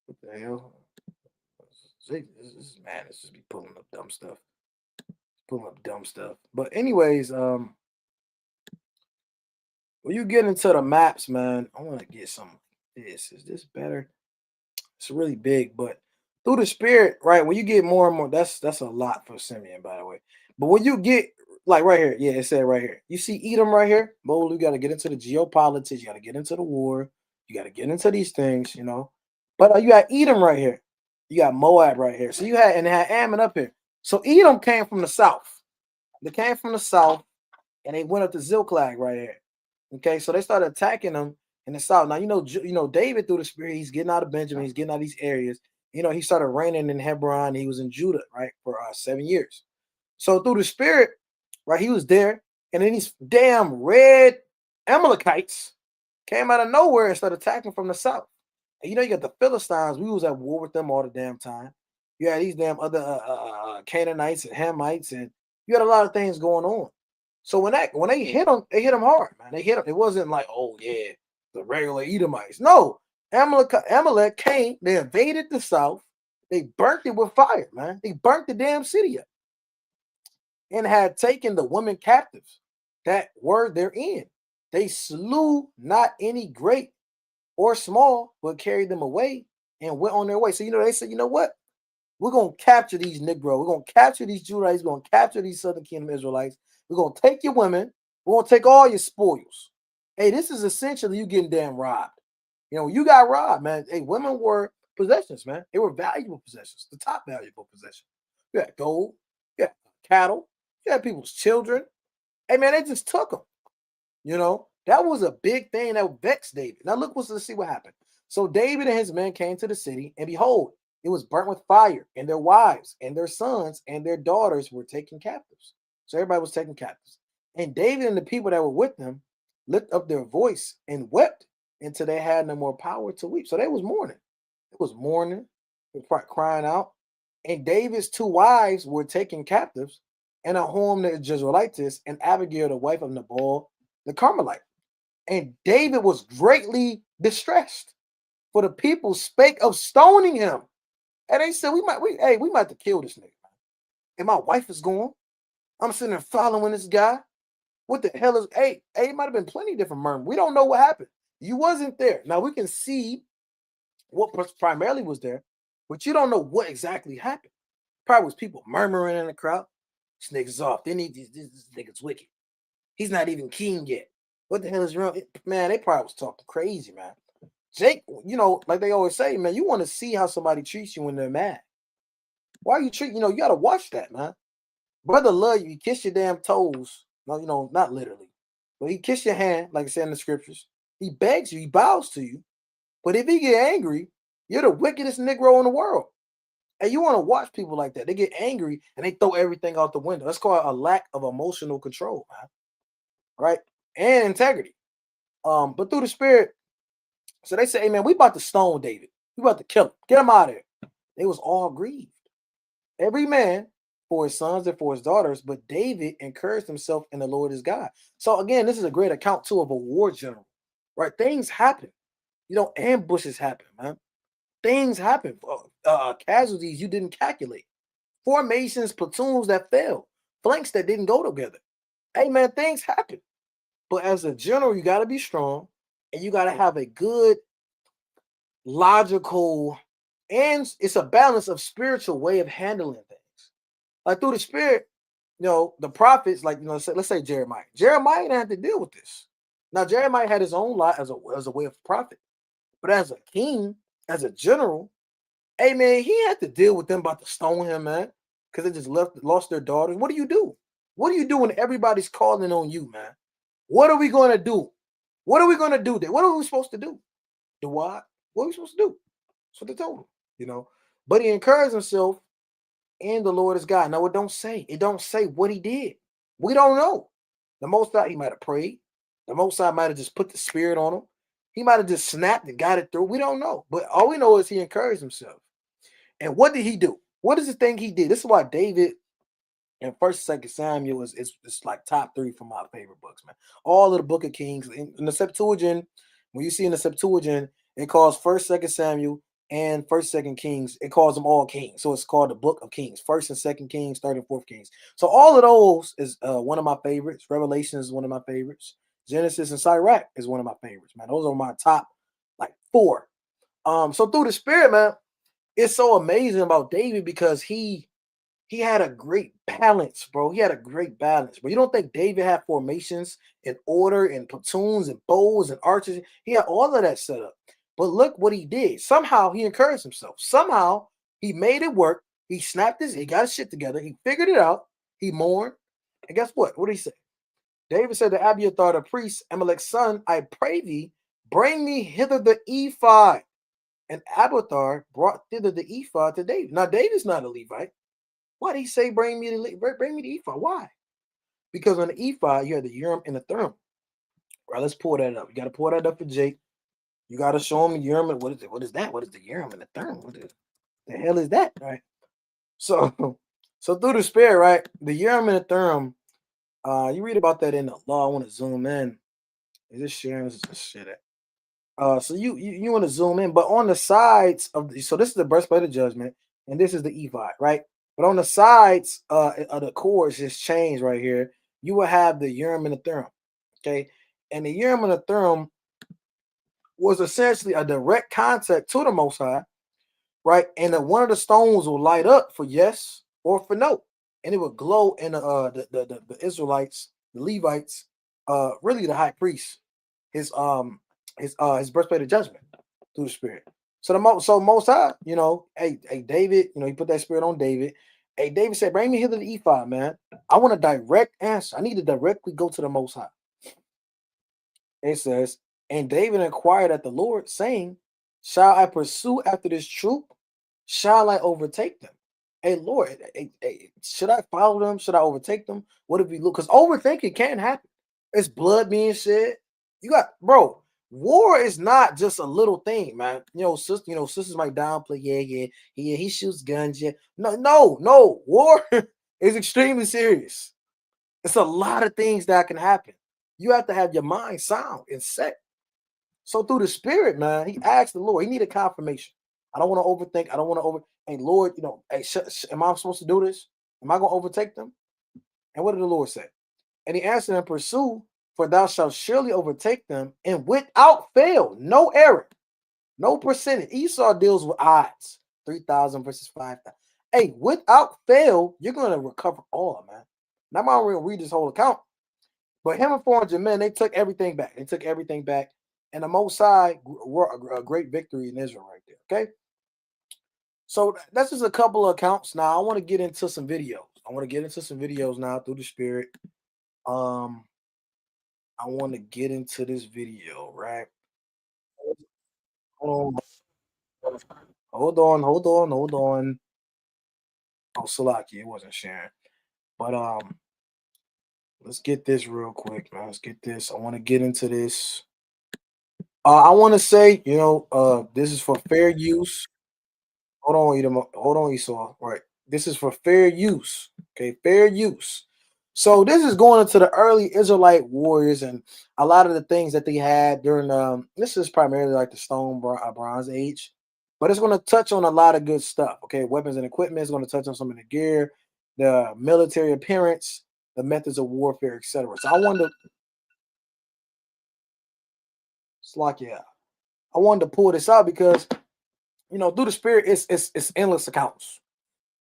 S1: What the hell? This man is just be pulling up dumb stuff. Pulling up dumb stuff. But anyways, when you get into the maps, man, I want to get some. Is this better? It's really big, but through the spirit, right? When you get more and more, that's a lot for Simeon, by the way. But when you get like right here, yeah, it said right here. You see Edom right here? Bold, you got to get into the geopolitics, you got to get into the war, you got to get into these things, you know. But you got Edom right here, you got Moab right here. So you had and it had Ammon up here. So Edom came from the south. They came from the south and they went up to Ziklag right here. Okay, so they started attacking them in the south. Now David through the spirit, he's getting out of Benjamin, he's getting out of these areas. He started reigning in Hebron. He was in Judah, right, for 7 years. So through the spirit, right, he was there, and then these damn red Amalekites came out of nowhere and started attacking from the south. And you got the Philistines. We was at war with them all the damn time. You had these damn other Canaanites and Hamites, and you had a lot of things going on. So when they hit them, they hit them hard, man. They hit them. It wasn't like, oh yeah, the regular Edomites. No, Amalek came. They invaded the south. They burnt it with fire, man. They burnt the damn city up and had taken the women captives that were therein. They slew not any great or small, but carried them away and went on their way. So they said, you know what? We're gonna capture these Negroes. We're gonna capture these Judites. We're gonna capture these Southern Kingdom Israelites. We're gonna take your women. We're gonna take all your spoils. Hey, this is essentially you getting damn robbed. You got robbed, man. Hey, women were possessions, man. They were valuable possessions, the top valuable possession. You had gold, you had cattle, you had people's children. Hey, man, they just took them. That was a big thing that vexed David. Now let's see what happened. So David and his men came to the city, and behold, it was burnt with fire, and their wives and their sons and their daughters were taken captives. So everybody was taken captives. And David and the people that were with them lifted up their voice and wept until they had no more power to weep. So they was mourning. It was mourning, crying out. And David's two wives were taken captives, and Ahom the Israelitess, and Abigail, the wife of Nabal the Carmelite. And David was greatly distressed, for the people spake of stoning him. And they said, we might have to kill this nigga. And my wife is gone. I'm sitting there following this guy. What the hell is, it might have been plenty of different murmurs. We don't know what happened. You wasn't there. Now we can see what primarily was there, but you don't know what exactly happened. Probably was people murmuring in the crowd. This nigga's off. This nigga's wicked. He's not even king yet. What the hell is wrong? Man, they probably was talking crazy, man. Jake, like they always say, man, you want to see how somebody treats you when they're mad. Why are you treating, you got to watch that, man. Brother love you. He kiss your damn toes. No, not literally. But he kiss your hand, like I said in the scriptures. He begs you. He bows to you. But if he get angry, you're the wickedest Negro in the world. And you want to watch people like that. They get angry and they throw everything out the window. That's called a lack of emotional control, man. Right? And integrity. But through the spirit, so they say, hey, man, we about to stone David. We about to kill him. Get him out of here. They was all grieved. Every man for his sons and for his daughters, but David encouraged himself in the Lord his God. So again, this is a great account too of a war general, right? Things happen. Ambushes happen, man. Things happen. Casualties you didn't calculate. Formations, platoons that fell. Flanks that didn't go together. Hey, man, things happen. But as a general, you got to be strong and you got to have a good, logical, and it's a balance of spiritual way of handling things. Like through the spirit, the prophets, like, let's say Jeremiah. Jeremiah didn't have to deal with this. Now, Jeremiah had his own life as a way of prophet. But as a king, as a general, hey, man, he had to deal with them about to stone him, man, because they just lost their daughters. What do you do? What do you do when everybody's calling on you, man? What are we going to do? What are we going to do there? What are we supposed to do? Do what? What are we supposed to do? That's what they told him, But he encouraged himself in the Lord is God. No, it don't say what he did. We don't know. The Most High, he might have prayed. The Most High might have just put the spirit on him. He might have just snapped and got it through. We don't know. But all we know is he encouraged himself. And what did he do? What is the thing he did? This is why David and First, Second Samuel is like top 3 for my favorite books, man. All of the Book of Kings in the Septuagint. When you see in the Septuagint, it calls First, Second Samuel and First, Second Kings. It calls them all kings, so it's called the Book of Kings. First and Second Kings, Third and Fourth Kings. So all of those is one of my favorites. Revelation is one of my favorites. Genesis and Sirach is one of my favorites, man. Those are my top like 4. So through the Spirit, man, it's so amazing about David because he had a great balance, bro. He had a great balance. But you don't think David had formations in order and platoons and bows and archers? He had all of that set up. But look what he did. Somehow he encouraged himself. Somehow he made it work. He he got his shit together. He figured it out. He mourned. And guess what? What did he say? David said to Abiathar the priest, Amalek's son, I pray thee, bring me hither the ephod. And Abiathar brought thither the ephod to David. Now, David's not a Levite. Why did he say bring me the ephod? Why? Because on the ephod, you have the Urim and the Thummim. Right, let's pull that up. You got to pull that up for Jake. You got to show him Urim. And what is it? What is that? What is the Urim and the Thummim? What the hell is that? Right. So through the Spirit, right? The Urim and the Thummim. You read about that in the law. I want to zoom in. Is this sharing? This is just shit at. So you want to zoom in, but on the sides of so this is the breastplate of judgment, and this is the ephod, right? But on the sides of the cords, this change right here, you will have the Urim and the Thummim, okay? And the Urim and the Thummim was essentially a direct contact to the Most High, right? And then one of the stones will light up for yes or for no, and it would glow in the Israelites, the Levites, really the high priest, his breastplate of judgment through the Spirit. So Most High, hey David, he put that Spirit on David. Hey, David said, bring me here to the ephod, man. I want a direct answer. I need to directly go to the Most High. It says, and David inquired at the Lord, saying, shall I pursue after this troop? Shall I overtake them? Hey, Lord, should I follow them? Should I overtake them? What if we look? Because overthinking can happen. It's blood being shed. Bro, war is not just a little thing, man. Sisters might downplay, he shoots guns, yeah. No. War is extremely serious. It's a lot of things that can happen. You have to have your mind sound and set. So through the Spirit, man, he asked the Lord. He needed confirmation. I don't want to overthink. I don't want to Hey, Lord, hey, am I supposed to do this? Am I going to overtake them? And what did the Lord say? And he answered and pursue, for thou shalt surely overtake them, and without fail, no error, no percentage. Esau deals with odds, 3,000 versus 5,000. Hey, without fail, you're going to recover all, man. Now I'm not going to read this whole account, but him and 400 men, they took everything back. And the Most High were a great victory in Israel right there, okay? So that's just a couple of accounts. Now I want to get into some videos. Now through the Spirit. I want to get into this video, right? Hold on. Oh, Salaki, it wasn't sharing. But let's get this real quick, man. Let's get this. I want to get into this. I want to say, this is for fair use. Hold on, Esau. Right. This is for fair use. Okay, fair use. So this is going into the early Israelite warriors and a lot of the things that they had during this is primarily like the Stone Bronze Age, but it's going to touch on a lot of good stuff. Okay, weapons and equipment. It's going to touch on some of the gear, the military appearance, the methods of warfare, etc. So I wanted to pull this out because through the Spirit, it's endless accounts.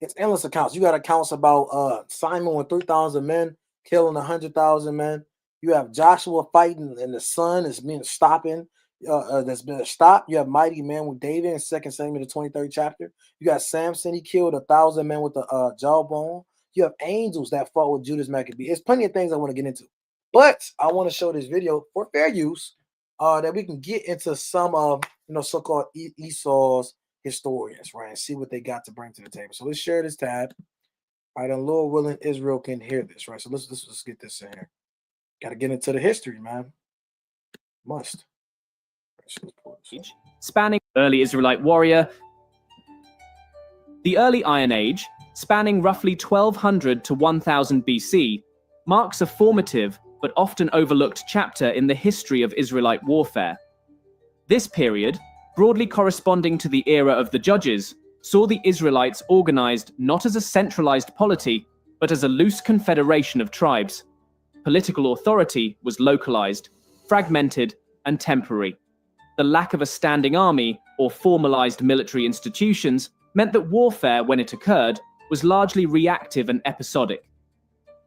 S1: It's endless accounts. You got accounts about Simon with 3,000 men killing 100,000 men. You have Joshua fighting and the sun is being stopping. That's been stopped. You have mighty men with David in 2 Samuel, the 23rd chapter. You got Samson. He killed 1,000 men with the jawbone. You have angels that fought with Judas Maccabee. There's plenty of things I want to get into. But I want to show this video for fair use that we can get into some of, so-called Esau's historians, right, and see what they got to bring to the table. So let's share this tab. All right, and Lord willing, Israel can hear this, right? So let's get this in here. Got to get into the history, man. Must.
S2: Spanning early Israelite warrior. The early Iron Age, spanning roughly 1200 to 1000 BC, marks a formative but often overlooked chapter in the history of Israelite warfare. This period, broadly corresponding to the era of the Judges, saw the Israelites organized not as a centralized polity, but as a loose confederation of tribes. Political authority was localized, fragmented, and temporary. The lack of a standing army or formalized military institutions, meant that warfare, when it occurred, was largely reactive and episodic.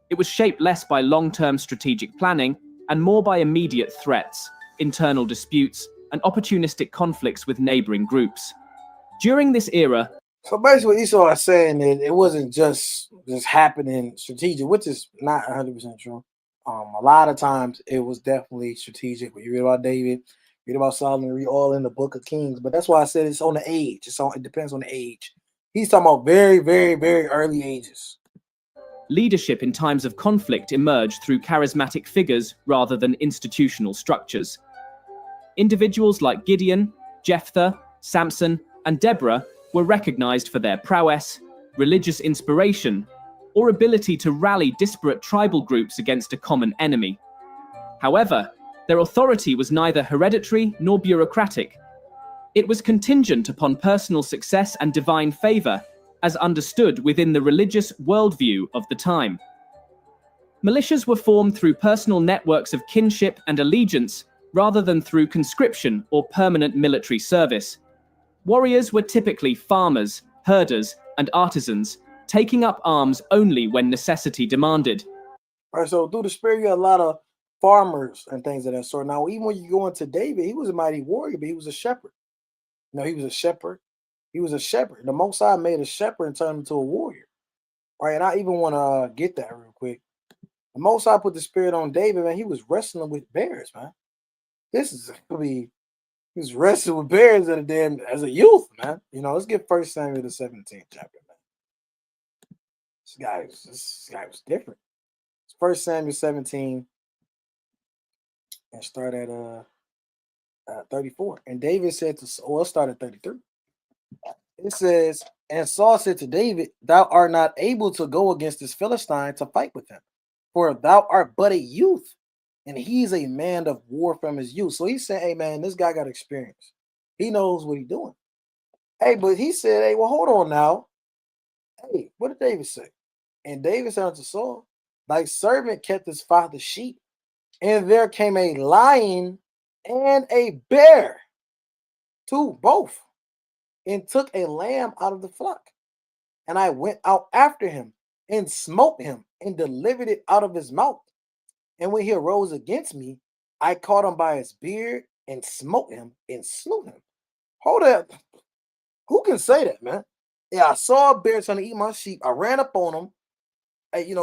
S2: It was shaped less by long-term strategic planning and more by immediate threats, internal disputes, and opportunistic conflicts with neighboring groups. During this era,
S1: So basically, what Esau is saying is it wasn't just happening strategic, which is not 100% true. A lot of times it was definitely strategic. When you read about David, read about Solomon, read all in the Book of Kings. But that's why I said it's on the age. It depends on the age. He's talking about very, very, very early ages.
S2: leadership in times of conflict emerged through charismatic figures rather than institutional structures. Individuals like Gideon, Jephthah, Samson, and Deborah were recognized for their prowess, religious inspiration, or ability to rally disparate tribal groups against a common enemy. However, their authority was neither hereditary nor bureaucratic. It was contingent upon personal success and divine favor, as understood within the religious worldview of the time. Militias were formed through personal networks of kinship and allegiance rather than through conscription or permanent military service. Warriors were typically farmers, herders, and artisans, taking up arms only when necessity demanded.
S1: All right, so through the spirit, you got a lot of farmers and things of that sort. Now, even when you go into David, he was a mighty warrior, but he was a shepherd. No, he was a shepherd. He was a shepherd. The Most High made a shepherd and turned him into a warrior. All right, and I even want to get that real quick. The Most High put the spirit on David, man. He was wrestling with bears, man. This is, I mean, he was wrestling with bears as a youth, man. You know, let's get 1 Samuel the 17th chapter, man. This guy was different. It's 1 Samuel 17 and start at 34. And David said to Saul, let's start at 33. It says, and Saul said to David, thou art not able to go against this Philistine to fight with him, for thou art but a youth, and he's a man of war from his youth. So he said, hey, man, this guy got experience. He knows what he's doing. Hey, but he said, hey, well, hold on now. Hey, what did David say? And David said unto Saul, thy servant kept his father's sheep, and there came a lion and a bear, both, and took a lamb out of the flock. And I went out after him and smote him and delivered it out of his mouth. And when he arose against me, I caught him by his beard and smote him and slew him. Hold up. Who can say that, man? Yeah, I saw a bear trying to eat my sheep. I ran up on him. Hey, you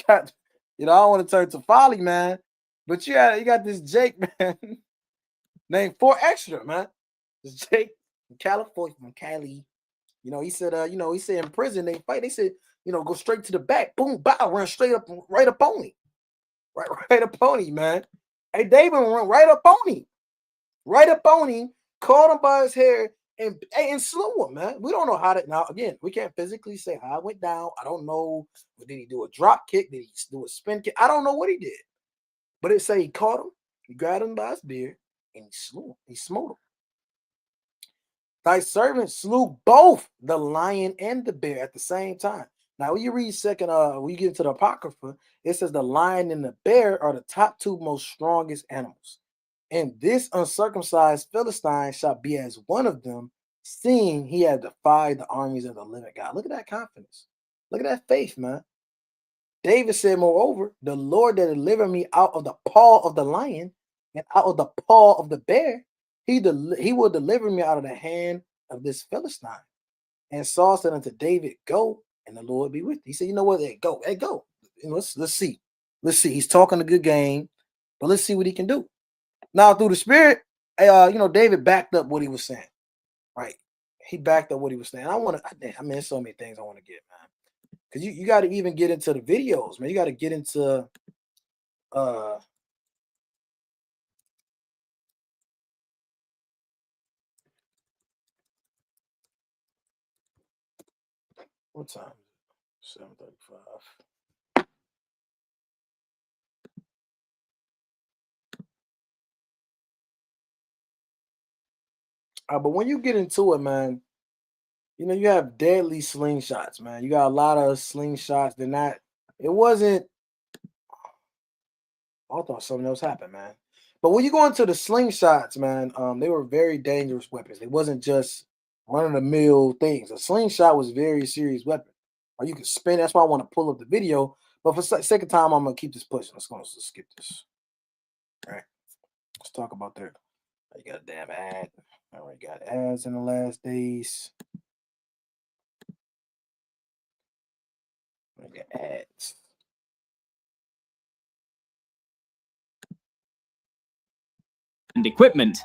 S1: got, I don't want to turn to folly, man. But you got this Jake, man, named 4 Extra, man. This Jake from California, from Cali. He said, he said in prison they fight. They said, go straight to the back. Boom, bow, run straight up, right up on him. Right up on him, man. Hey, David run right up on him. Right up on him, caught him by his hair, and slew him, man. We don't know how that. Now, again, we can't physically say how it went down. I don't know. Did he do a drop kick? Did he do a spin kick? I don't know what he did. But it say he caught him, he grabbed him by his beard, and he slew him. He smote him. Thy servant slew both the lion and the bear at the same time. Now, when you read when you get into the Apocrypha, it says the lion and the bear are the top 2 most strongest animals. And this uncircumcised Philistine shall be as one of them, seeing he had defied the armies of the living God. Look at that confidence. Look at that faith, man. David said, moreover, the Lord that delivered me out of the paw of the lion and out of the paw of the bear, he will deliver me out of the hand of this Philistine. And Saul said unto David, go, and the Lord be with thee. He said, you know what? Hey, go. Let's see. Let's see. He's talking a good game, but let's see what he can do. Now, through the spirit, David backed up what he was saying. Right? He backed up what he was saying. There's so many things I want to get, man. Because you got to even get into the videos, man. You got to get into what time? 7:35. But when you get into it, man, you have deadly slingshots, man. You got a lot of slingshots. It wasn't, I thought something else happened, man. But when you go into the slingshots, man, they were very dangerous weapons. It wasn't just run-of-the-mill things. A slingshot was a very serious weapon. Or you could spin. That's why I want to pull up the video. But for sake of time, I'm gonna keep this pushing. Let's skip this. All right. Let's talk about that. You got a damn ad. All right, got ads in the last days. We got ads.
S2: And equipment.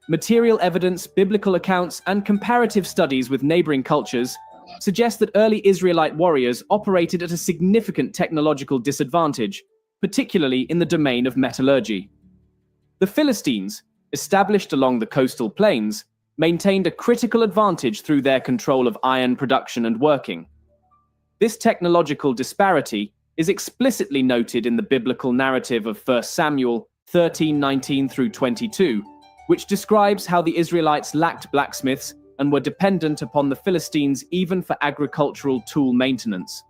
S2: Material evidence, biblical accounts, and comparative studies with neighboring cultures suggest that early Israelite warriors operated at a significant technological disadvantage, particularly in the domain of metallurgy. The Philistines, established along the coastal plains, maintained a critical advantage through their control of iron production and working. This technological disparity is explicitly noted in the biblical narrative of 1 Samuel 13:19 through 22, which describes how the Israelites lacked blacksmiths and were dependent upon the Philistines even for agricultural tool maintenance.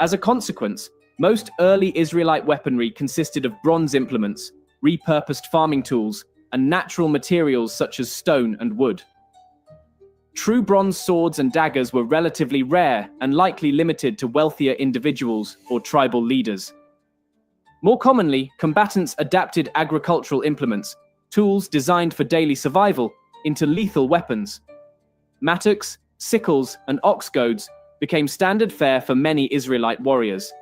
S2: As a consequence, most early Israelite weaponry consisted of bronze implements, repurposed farming tools, and natural materials such as stone and wood. True bronze swords and daggers were relatively rare and likely limited to wealthier individuals or tribal leaders. More commonly, combatants adapted agricultural implements, tools designed for daily survival, into lethal weapons. Mattocks, sickles, and ox goads became standard fare for many Israelite warriors.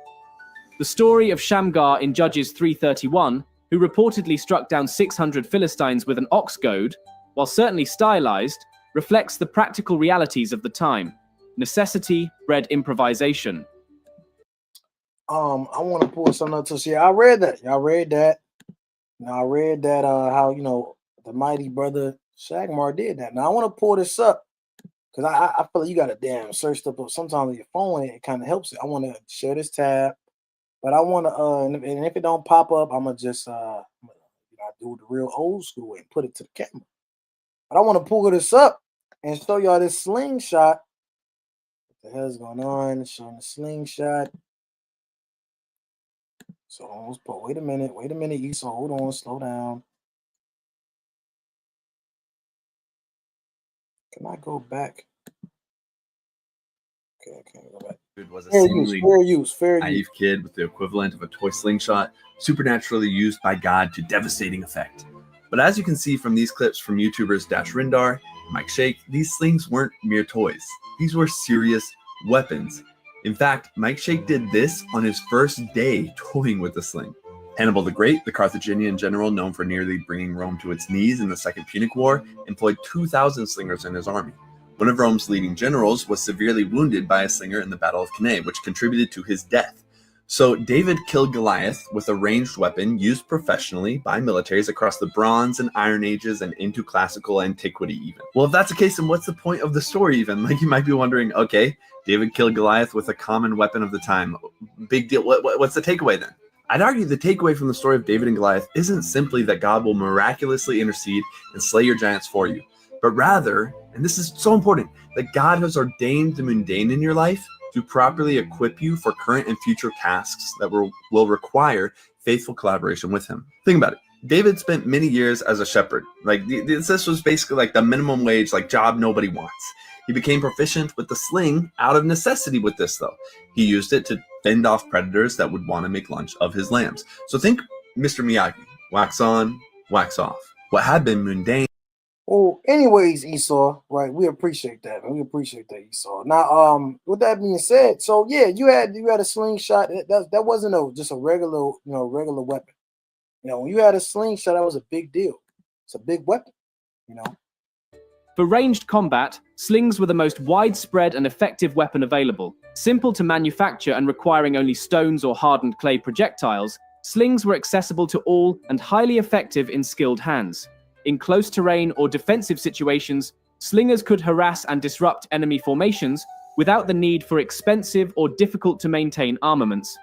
S2: The story of Shamgar in Judges 3:31, who reportedly struck down 600 Philistines with an ox goad, while certainly stylized, reflects the practical realities of the time. Necessity bred improvisation.
S1: I want to pull something up to see. I read that. Y'all read that. Now I read that how the mighty brother Shagmar did that. Now I want to pull this up because I feel like you got to damn search stuff up. Sometimes on your phone it kind of helps it. I want to share this tab, but I want to and if it don't pop up, I'm gonna just do it the real old school way and put it to the camera. But I want to pull this up and show y'all this slingshot. What the hell's going on? Showing the slingshot. So let's put. Wait a minute, Esau. Hold on, slow down. Can I go back? Okay, I can't go back.
S3: Dude was a
S1: Fair
S3: seemingly
S1: use.
S3: naive kid with the equivalent of a toy slingshot, supernaturally used by God to devastating effect. But as you can see from these clips from YouTubers Dash Rindar, Mike Shake, these slings weren't mere toys. These were serious weapons. In fact, Mike Shake did this on his first day toying with the sling. Hannibal the Great, the Carthaginian general known for nearly bringing Rome to its knees in the Second Punic War, employed 2,000 slingers in his army. One of Rome's leading generals was severely wounded by a slinger in the Battle of Cannae, which contributed to his death. So David killed Goliath with a ranged weapon used professionally by militaries across the Bronze and Iron Ages and into classical antiquity even. Well, if that's the case, then what's the point of the story even? Like, you might be wondering, okay, David killed Goliath with a common weapon of the time. Big deal. What's the takeaway then? I'd argue the takeaway from the story of David and Goliath isn't simply that God will miraculously intercede and slay your giants for you, but rather, and this is so important, that God has ordained the mundane in your life to properly equip you for current and future tasks that will require faithful collaboration with him. Think about it. David spent many years as a shepherd. Like, this was basically like the minimum wage, like, job nobody wants. He became proficient with the sling out of necessity with this, though. He used it to fend off predators that would want to make lunch of his lambs. So think Mr. Miyagi, wax on, wax off. What had been mundane.
S1: Well, anyways, Esau, right? We appreciate that, man. We appreciate that, Esau. Now, with that being said, so yeah, you had a slingshot. That wasn't just a regular weapon. When you had a slingshot, that was a big deal. It's a big weapon,
S2: For ranged combat, slings were the most widespread and effective weapon available. Simple to manufacture and requiring only stones or hardened clay projectiles, slings were accessible to all and highly effective in skilled hands. In close terrain or defensive situations, slingers could harass and disrupt enemy formations without the need for expensive or difficult to maintain armaments.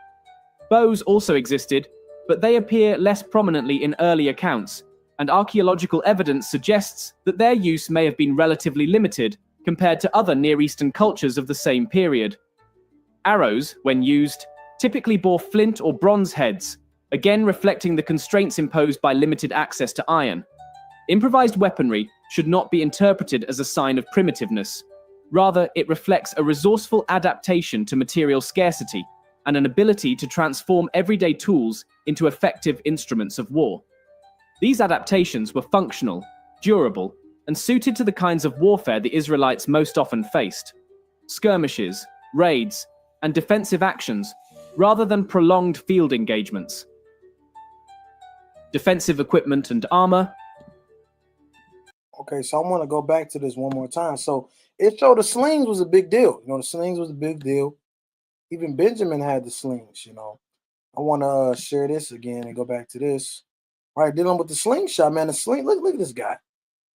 S2: Bows also existed, but they appear less prominently in early accounts, and archaeological evidence suggests that their use may have been relatively limited compared to other Near Eastern cultures of the same period. Arrows, when used, typically bore flint or bronze heads, again reflecting the constraints imposed by limited access to iron. Improvised weaponry should not be interpreted as a sign of primitiveness. Rather, it reflects a resourceful adaptation to material scarcity and an ability to transform everyday tools into effective instruments of war. These adaptations were functional, durable, and suited to the kinds of warfare the Israelites most often faced: skirmishes, raids, and defensive actions, rather than prolonged field engagements. Defensive equipment and armor.
S1: Okay, so I want to go back to this one more time. So it showed the slings was a big deal. The slings was a big deal. Even Benjamin had the slings, I want to share this again and go back to this. All right, dealing with the slingshot, man. The sling, look at this guy.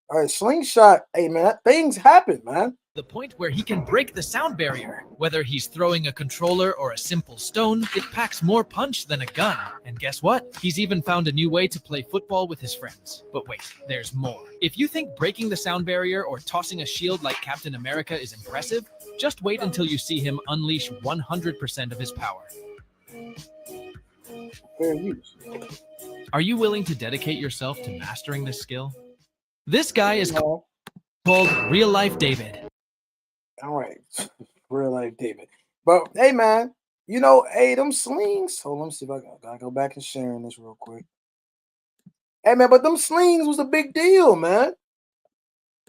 S1: All right, slingshot. Hey, man, things happen, man.
S4: The point where he can break the sound barrier. Whether he's throwing a controller or a simple stone, it packs more punch than a gun. And guess what? He's even found a new way to play football with his friends. But wait, there's more. If you think breaking the sound barrier or tossing a shield like Captain America is impressive, just wait until you see him unleash 100% of his power.
S1: Fair use.
S4: Are you willing to dedicate yourself to mastering this skill? This guy is called Real Life David.
S1: All right, Real Life David. But hey, man, hey, them slings. Hold on, let me see if I gotta go back and sharing this real quick. Hey, man, but them slings was a big deal, man.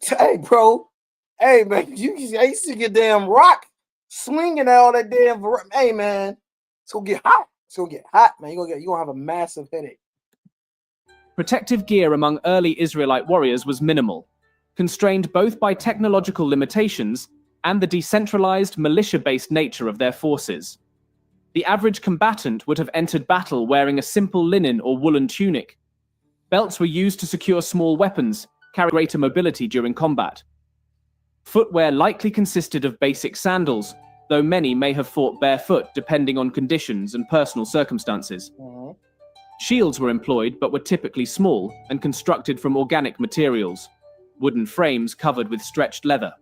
S1: Hey, bro. Hey, man, I used to get damn rock swinging all that damn. Hey, man, it's gonna get hot. It's gonna get hot, man. You're gonna have a massive headache.
S2: Protective gear among early Israelite warriors was minimal, constrained both by technological limitations and the decentralized, militia-based nature of their forces. The average combatant would have entered battle wearing a simple linen or woolen tunic. Belts were used to secure small weapons, carry greater mobility during combat. Footwear likely consisted of basic sandals, though many may have fought barefoot depending on conditions and personal circumstances. Shields were employed, but were typically small and constructed from organic materials, wooden frames covered with stretched leather.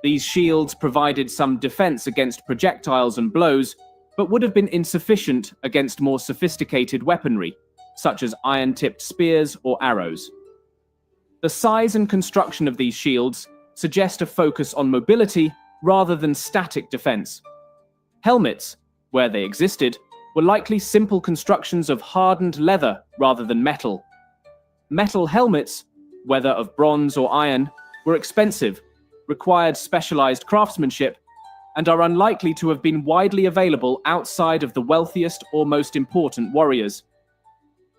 S2: These shields provided some defense against projectiles and blows, but would have been insufficient against more sophisticated weaponry, such as iron-tipped spears or arrows. The size and construction of these shields suggest a focus on mobility rather than static defense. Helmets, where they existed, were likely simple constructions of hardened leather rather than metal. Metal helmets, whether of bronze or iron, were expensive, required specialized craftsmanship, and are unlikely to have been widely available outside of the wealthiest or most important warriors.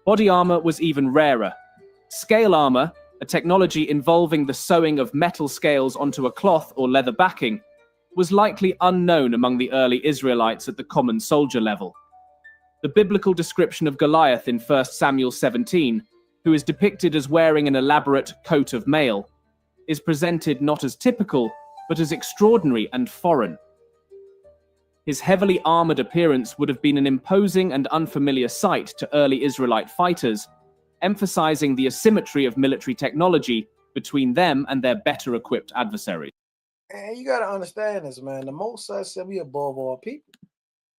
S2: Body armor was even rarer. Scale armor, a technology involving the sewing of metal scales onto a cloth or leather backing, was likely unknown among the early Israelites at the common soldier level. The biblical description of Goliath in 1 Samuel 17, who is depicted as wearing an elaborate coat of mail, is presented not as typical, but as extraordinary and foreign. His heavily armored appearance would have been an imposing and unfamiliar sight to early Israelite fighters, emphasizing the asymmetry of military technology between them and their better-equipped adversaries.
S1: And you got to understand this, man. The Most High said we above all people.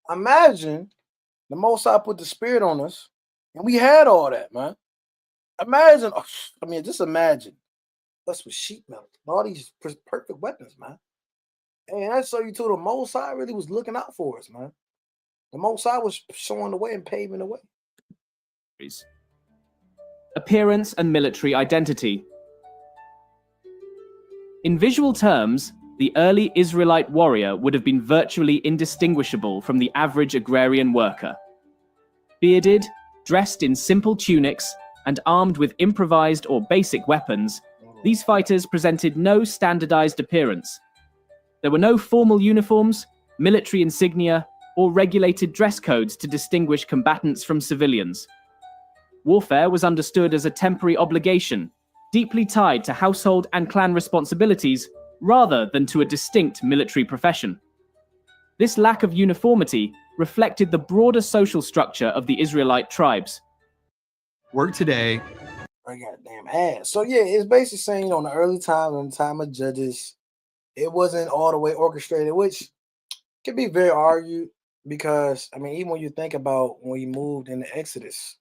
S1: Imagine the Most High put the Spirit on us, and we had all that, man. Imagine, just imagine us with sheep milk, all these perfect weapons, man. And that's so you told the Most High really was looking out for us, man. The Most High was showing the way and paving the way.
S2: Appearance and military identity. In visual terms, the early Israelite warrior would have been virtually indistinguishable from the average agrarian worker. Bearded, dressed in simple tunics, and armed with improvised or basic weapons, these fighters presented no standardized appearance. There were no formal uniforms, military insignia, or regulated dress codes to distinguish combatants from civilians. Warfare was understood as a temporary obligation, deeply tied to household and clan responsibilities, rather than to a distinct military profession. This lack of uniformity reflected the broader social structure of the Israelite tribes.
S3: Work today.
S1: I got damn ass. So yeah, it's basically saying on the early time, in the time of Judges, it wasn't all the way orchestrated, which can be very argued because I mean, even when you think about when we moved in the Exodus,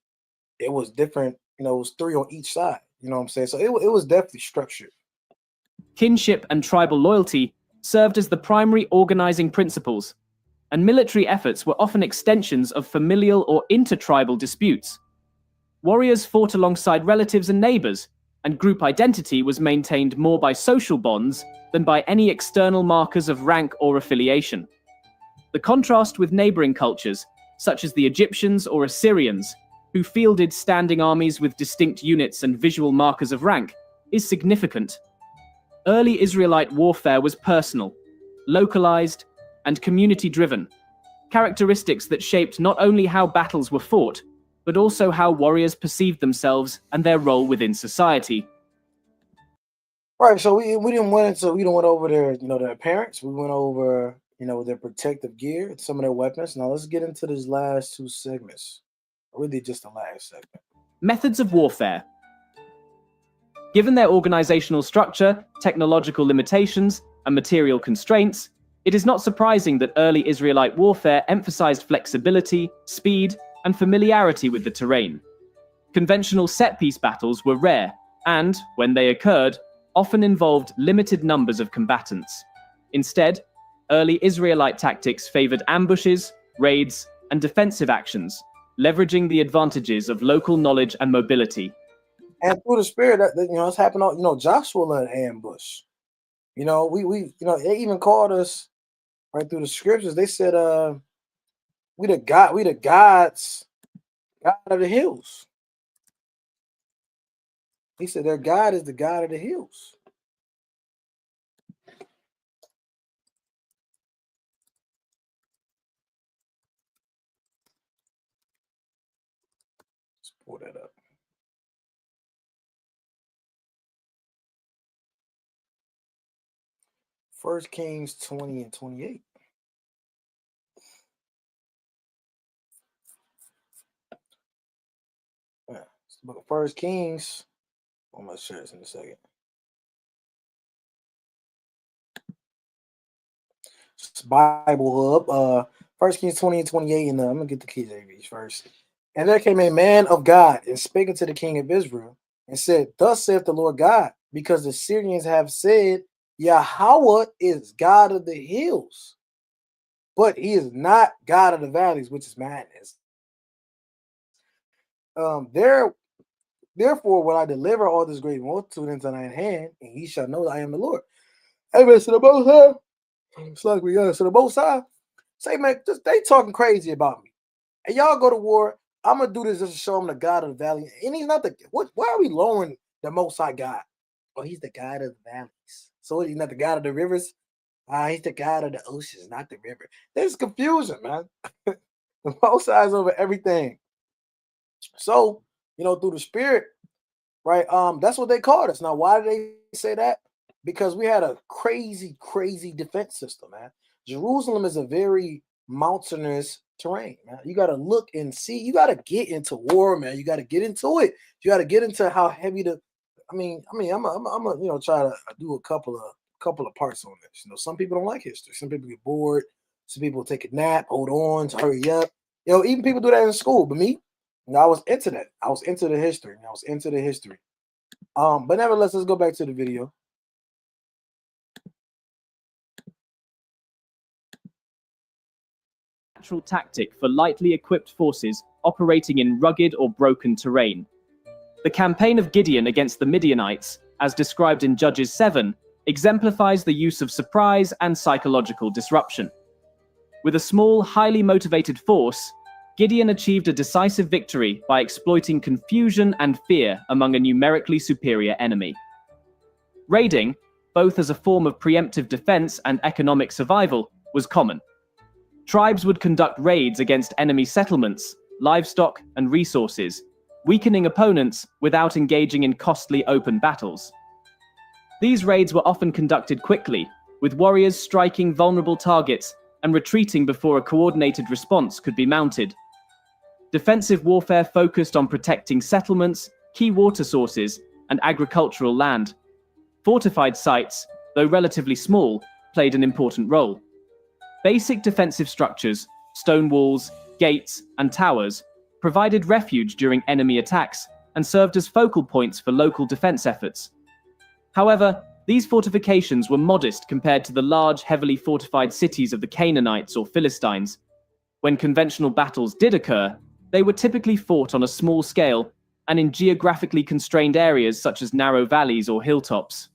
S1: it was different. You know, it was 3 on each side. You know what I'm saying? So it was definitely structured.
S2: Kinship and tribal loyalty served as the primary organizing principles, and military efforts were often extensions of familial or intertribal disputes. Warriors fought alongside relatives and neighbors, and group identity was maintained more by social bonds than by any external markers of rank or affiliation. The contrast with neighboring cultures, such as the Egyptians or Assyrians, who fielded standing armies with distinct units and visual markers of rank, is significant. Early Israelite warfare was personal, localized, and community-driven, characteristics that shaped not only how battles were fought, but also how warriors perceived themselves and their role within society.
S1: Right. So we didn't went over their, you know, their appearance. We went over, you know, their protective gear, some of their weapons. Now let's get into these last 2 segments. Really just the last segment.
S2: Methods of warfare. Given their organizational structure, technological limitations, and material constraints, it is not surprising that early Israelite warfare emphasized flexibility, speed, and familiarity with the terrain. Conventional set-piece battles were rare, and, when they occurred, often involved limited numbers of combatants. Instead, early Israelite tactics favored ambushes, raids, and defensive actions, leveraging the advantages of local knowledge and mobility.
S1: And through the spirit, that you know, it's happened. You know, Joshua led an ambush. You know, we you know, they even called us right through the scriptures. They said, we the gods, God of the hills. He said their God is the God of the hills. Let's pull that up. First Kings 20 and 28. Yeah, it's the book of First Kings. I'm gonna share this in a second. It's Bible Hub. First Kings 20 and 28, and I'm gonna get the KJV first. And there came a man of God and spake unto the king of Israel, and said, Thus saith the Lord God, because the Syrians have said, Yahweh is God of the hills, but he is not God of the valleys, which is madness. Therefore will I deliver all this great multitude into thine hand, and he shall know that I am the Lord. Amen. So the Most High, it's like we got. So the Most High say, man, just they talking crazy about me, and y'all go to war. I'm gonna do this just to show him the God of the valley, and he's not the. What? Why are we lowering the Most High God? Oh, he's the God of the valleys. So he's not the God of the rivers. He's the God of the oceans, not the river. There's confusion, man. The Most High is over everything. So, you know, through the spirit, right? That's what they called us. Now, why did they say that? Because we had a crazy, crazy defense system, man. Jerusalem is a very mountainous terrain, man. You got to look and see. You got to get into war, man. You got to get into it. You got to get into how heavy the. I'm you know, try to do a couple of parts on this. You know, some people don't like history. Some people get bored. Some people take a nap, hold on, to hurry up. You know, even people do that in school. But me, you know, I was into that. I was into the history. But nevertheless, let's go back to the video.
S2: Natural tactic for lightly equipped forces operating in rugged or broken terrain. The campaign of Gideon against the Midianites, as described in Judges 7, exemplifies the use of surprise and psychological disruption. With a small, highly motivated force, Gideon achieved a decisive victory by exploiting confusion and fear among a numerically superior enemy. Raiding, both as a form of preemptive defense and economic survival, was common. Tribes would conduct raids against enemy settlements, livestock, and resources, weakening opponents without engaging in costly open battles. These raids were often conducted quickly, with warriors striking vulnerable targets and retreating before a coordinated response could be mounted. Defensive warfare focused on protecting settlements, key water sources, and agricultural land. Fortified sites, though relatively small, played an important role. Basic defensive structures, stone walls, gates, and towers, provided refuge during enemy attacks and served as focal points for local defense efforts. However, these fortifications were modest compared to the large, heavily fortified cities of the Canaanites or Philistines. When conventional battles did occur, they were typically fought on a small scale and in geographically constrained areas such as narrow valleys or hilltops.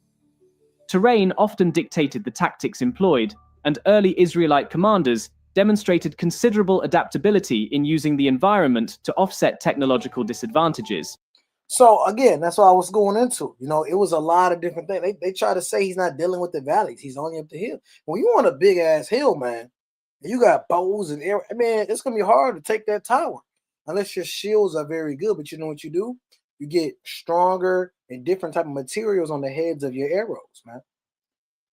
S2: Terrain often dictated the tactics employed, and early Israelite commanders demonstrated considerable adaptability in using the environment to offset technological disadvantages.
S1: So again, that's what I was going into. It was a lot of different things. They try to say he's not dealing with the valleys. He's only up the hill. When you on a big ass hill, man, and you got bows and arrows, man, it's gonna be hard to take that tower unless your shields are very good. But you know what you do? You get stronger and different type of materials on the heads of your arrows, man.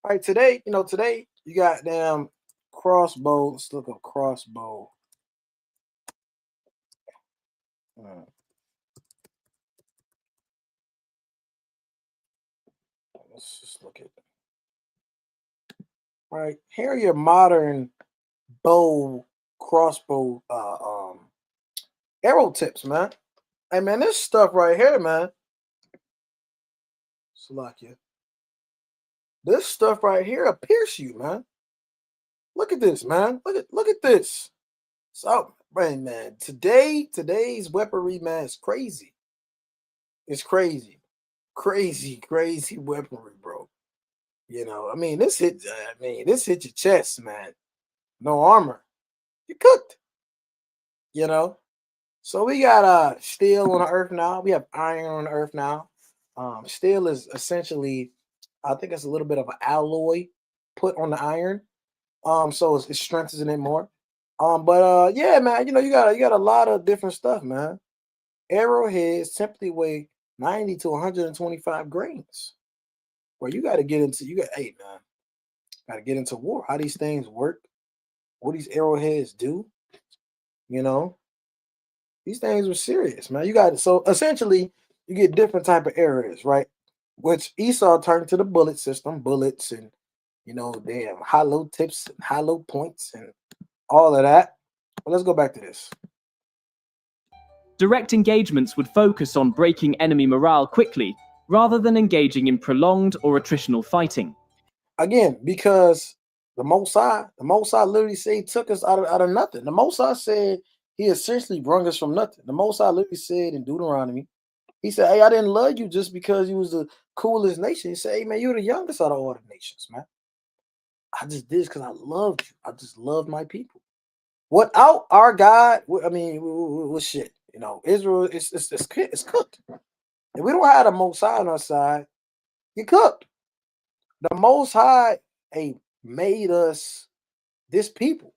S1: All right, today you got damn crossbow. Let's look up crossbow. Let's just look at it. All right, here are your modern crossbow arrow tips, man. Hey man, this stuff right here, man. Salakia. This stuff right here will pierce you, man. Look at this, man. Look at this. So, man, today's weaponry, man, is crazy. It's crazy weaponry, bro. This hit your chest, man. No armor. You're cooked. So we got steel on the earth now. We have iron on the earth now. Steel is essentially, I think it's a little bit of an alloy put on the iron. So it strengthens it more. But yeah, man, you got a lot of different stuff, man. Arrowheads typically weigh 90 to 125 grains. Well, you got to get into war. How these things work, what these arrowheads do. These things were serious, man. So essentially you get different type of arrows, right? Which Esau turned to the bullet system, bullets and damn hollow tips and hollow points and all of that. But let's go back to this.
S2: Direct engagements would focus on breaking enemy morale quickly, rather than engaging in prolonged or attritional fighting.
S1: Again, because the Most High literally said he took us out of nothing. The Most High said he essentially brought us from nothing. The Most High literally said in Deuteronomy, he said, hey, I didn't love you just because you was the coolest nation. He said, hey, man, you're the youngest out of all the nations, man. I just did this because I loved you. I just loved my people. Without our God, we're shit. Israel it's cooked. If we don't have the Most High on our side, you're cooked. The Most High made us this people.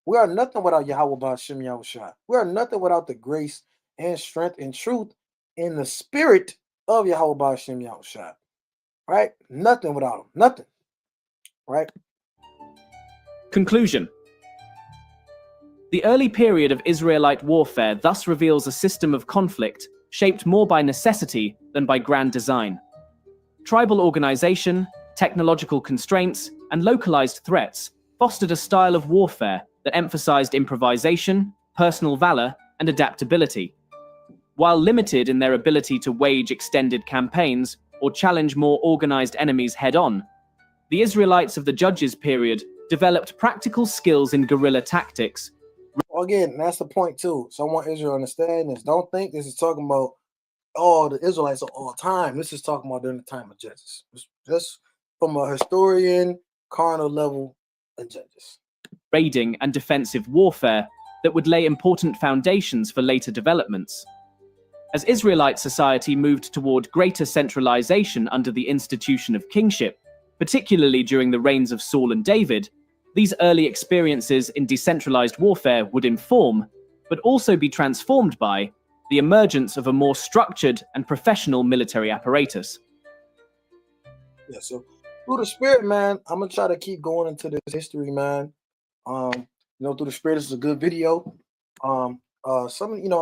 S1: We are nothing without Yahweh Ba'ashem Yahushua. We are nothing without the grace and strength and truth in the spirit of Yahweh Ba'ashem Yahushua. Right? Nothing without him. Nothing. Right?
S2: Conclusion. The early period of Israelite warfare thus reveals a system of conflict shaped more by necessity than by grand design. Tribal organization, technological constraints, and localized threats fostered a style of warfare that emphasized improvisation, personal valor, and adaptability. While limited in their ability to wage extended campaigns or challenge more organized enemies head-on, the Israelites of the Judges period developed practical skills in guerrilla tactics.
S1: Well, again, that's the point too. So I want Israel to understand this. Don't think this is talking about the Israelites of all time. This is talking about during the time of Judges. Just from a historian, carnal level of Judges.
S2: Raiding and defensive warfare that would lay important foundations for later developments. As Israelite society moved toward greater centralization under the institution of kingship, particularly during the reigns of Saul and David, these early experiences in decentralized warfare would inform, but also be transformed by, the emergence of a more structured and professional military apparatus.
S1: Yeah, so through the spirit, man, I'm gonna try to keep going into this history, man. Through the spirit, this is a good video. Some,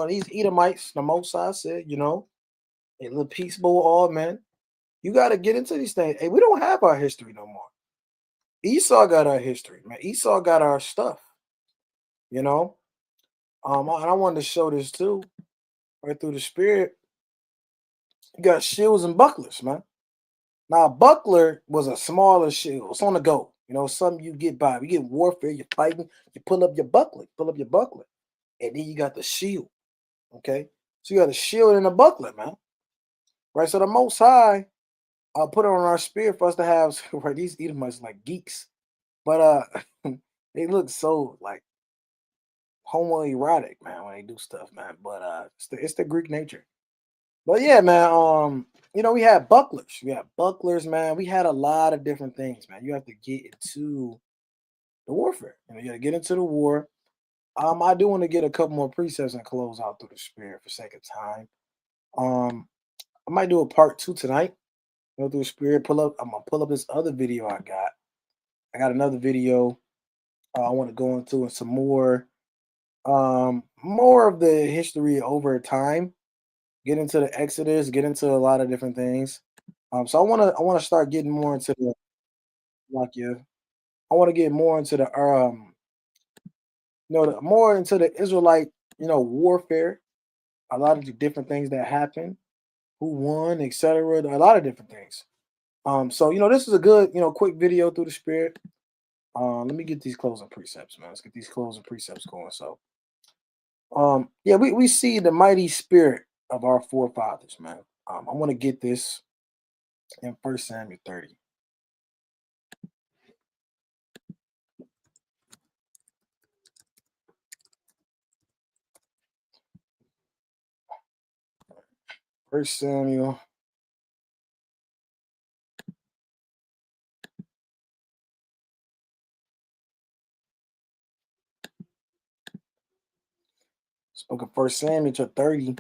S1: these Edomites, the Most High said, a little peaceable all, man. You got to get into these things. Hey, we don't have our history no more. Esau got our history, man. Esau got our stuff. you know. And I wanted to show this too, right through the spirit. You got shields and bucklers, man. Now, a buckler was a smaller shield. It's on the go. You know, something you get by. You get warfare, you're fighting, you pull up your buckler, and then you got the shield. Okay. So you got a shield and a buckler, man. Right. So the most high put it on our spirit for us to have right. These Edomites like geeks. But they look so like homoerotic, man, when they do stuff, man. But it's the Greek nature. But yeah, man, you know, we had bucklers. We had bucklers, man. We had a lot of different things, man. You have to get into the warfare. You know, you gotta get into the war. I do want to get a couple more precepts and close out through the spirit for sake of time. Um, I might do a part 2 tonight. Go through the spirit, I'm gonna pull up this other video I got. I got another video I want to go into and some more of the history over time, get into the Exodus, get into a lot of different things. So I wanna start getting more into the like yeah, I want to get more into the more into the Israelite, warfare, a lot of the different things that happen, who won, etc. A lot of different things. So this is a good, quick video through the spirit. Let me get these closing precepts, man. Let's get these closing precepts going. So yeah, we see the mighty spirit of our forefathers, man. I want to get this in 1 Samuel 30. First Samuel. Spoke of 1 Samuel to 30.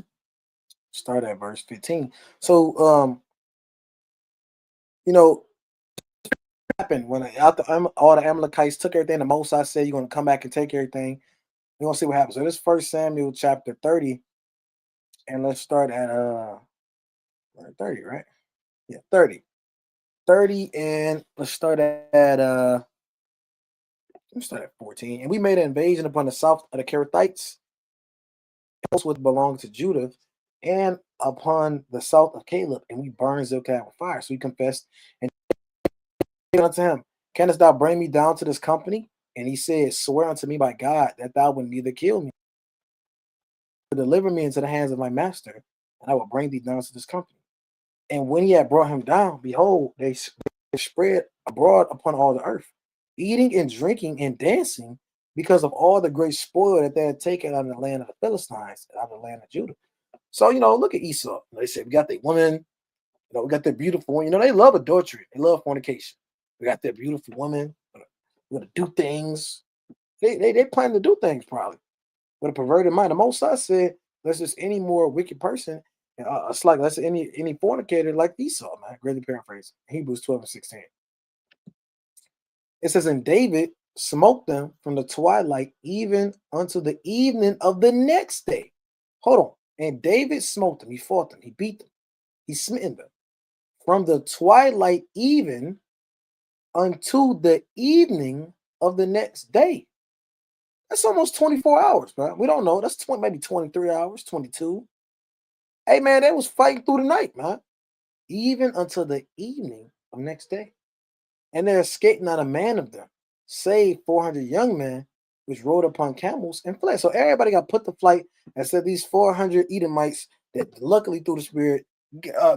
S1: Start at verse 15. So happened when all the Amalekites took everything. The Most High said, "You're going to come back and take everything." We're gonna see what happens. So this 1 Samuel chapter 30, and let's start at 30, right? Yeah, 30. 30, and let's start at 14. And we made an invasion upon the south of the Kerethites, which belonged to Judah, and upon the south of Caleb, and we burned Zilkad with fire. So he confessed and said unto him, "Canst thou bring me down to this company?" And he said, "Swear unto me by God that thou wilt neither kill me, or deliver me into the hands of my master, and I will bring thee down to this company." And when he had brought him down, behold, they spread abroad upon all the earth, eating and drinking and dancing, because of all the great spoil that they had taken out of the land of the Philistines and out of the land of Judah. So, look at Esau. They said, we got the women, we got their beautiful women. They love adultery. They love fornication. We got their beautiful women. We're going to do things. They plan to do things probably with a perverted mind. The Most High said, let's just any more wicked person. It's like let's any fornicator like Esau, man. Greatly paraphrase. Hebrews 12 and 16. It says, and David smote them from the twilight even unto the evening of the next day. Hold on. And David smote them. He fought them. He beat them. He smitten them from the twilight even unto the evening of the next day. That's almost 24 hours, man. We don't know. That's maybe 23 hours, 22. Hey, man, they was fighting through the night, man. Even until the evening of next day. And there escaped not a man of them, save 400 young men, which rode upon camels and fled. So everybody got put to flight and said these 400 Edomites that luckily through the spirit,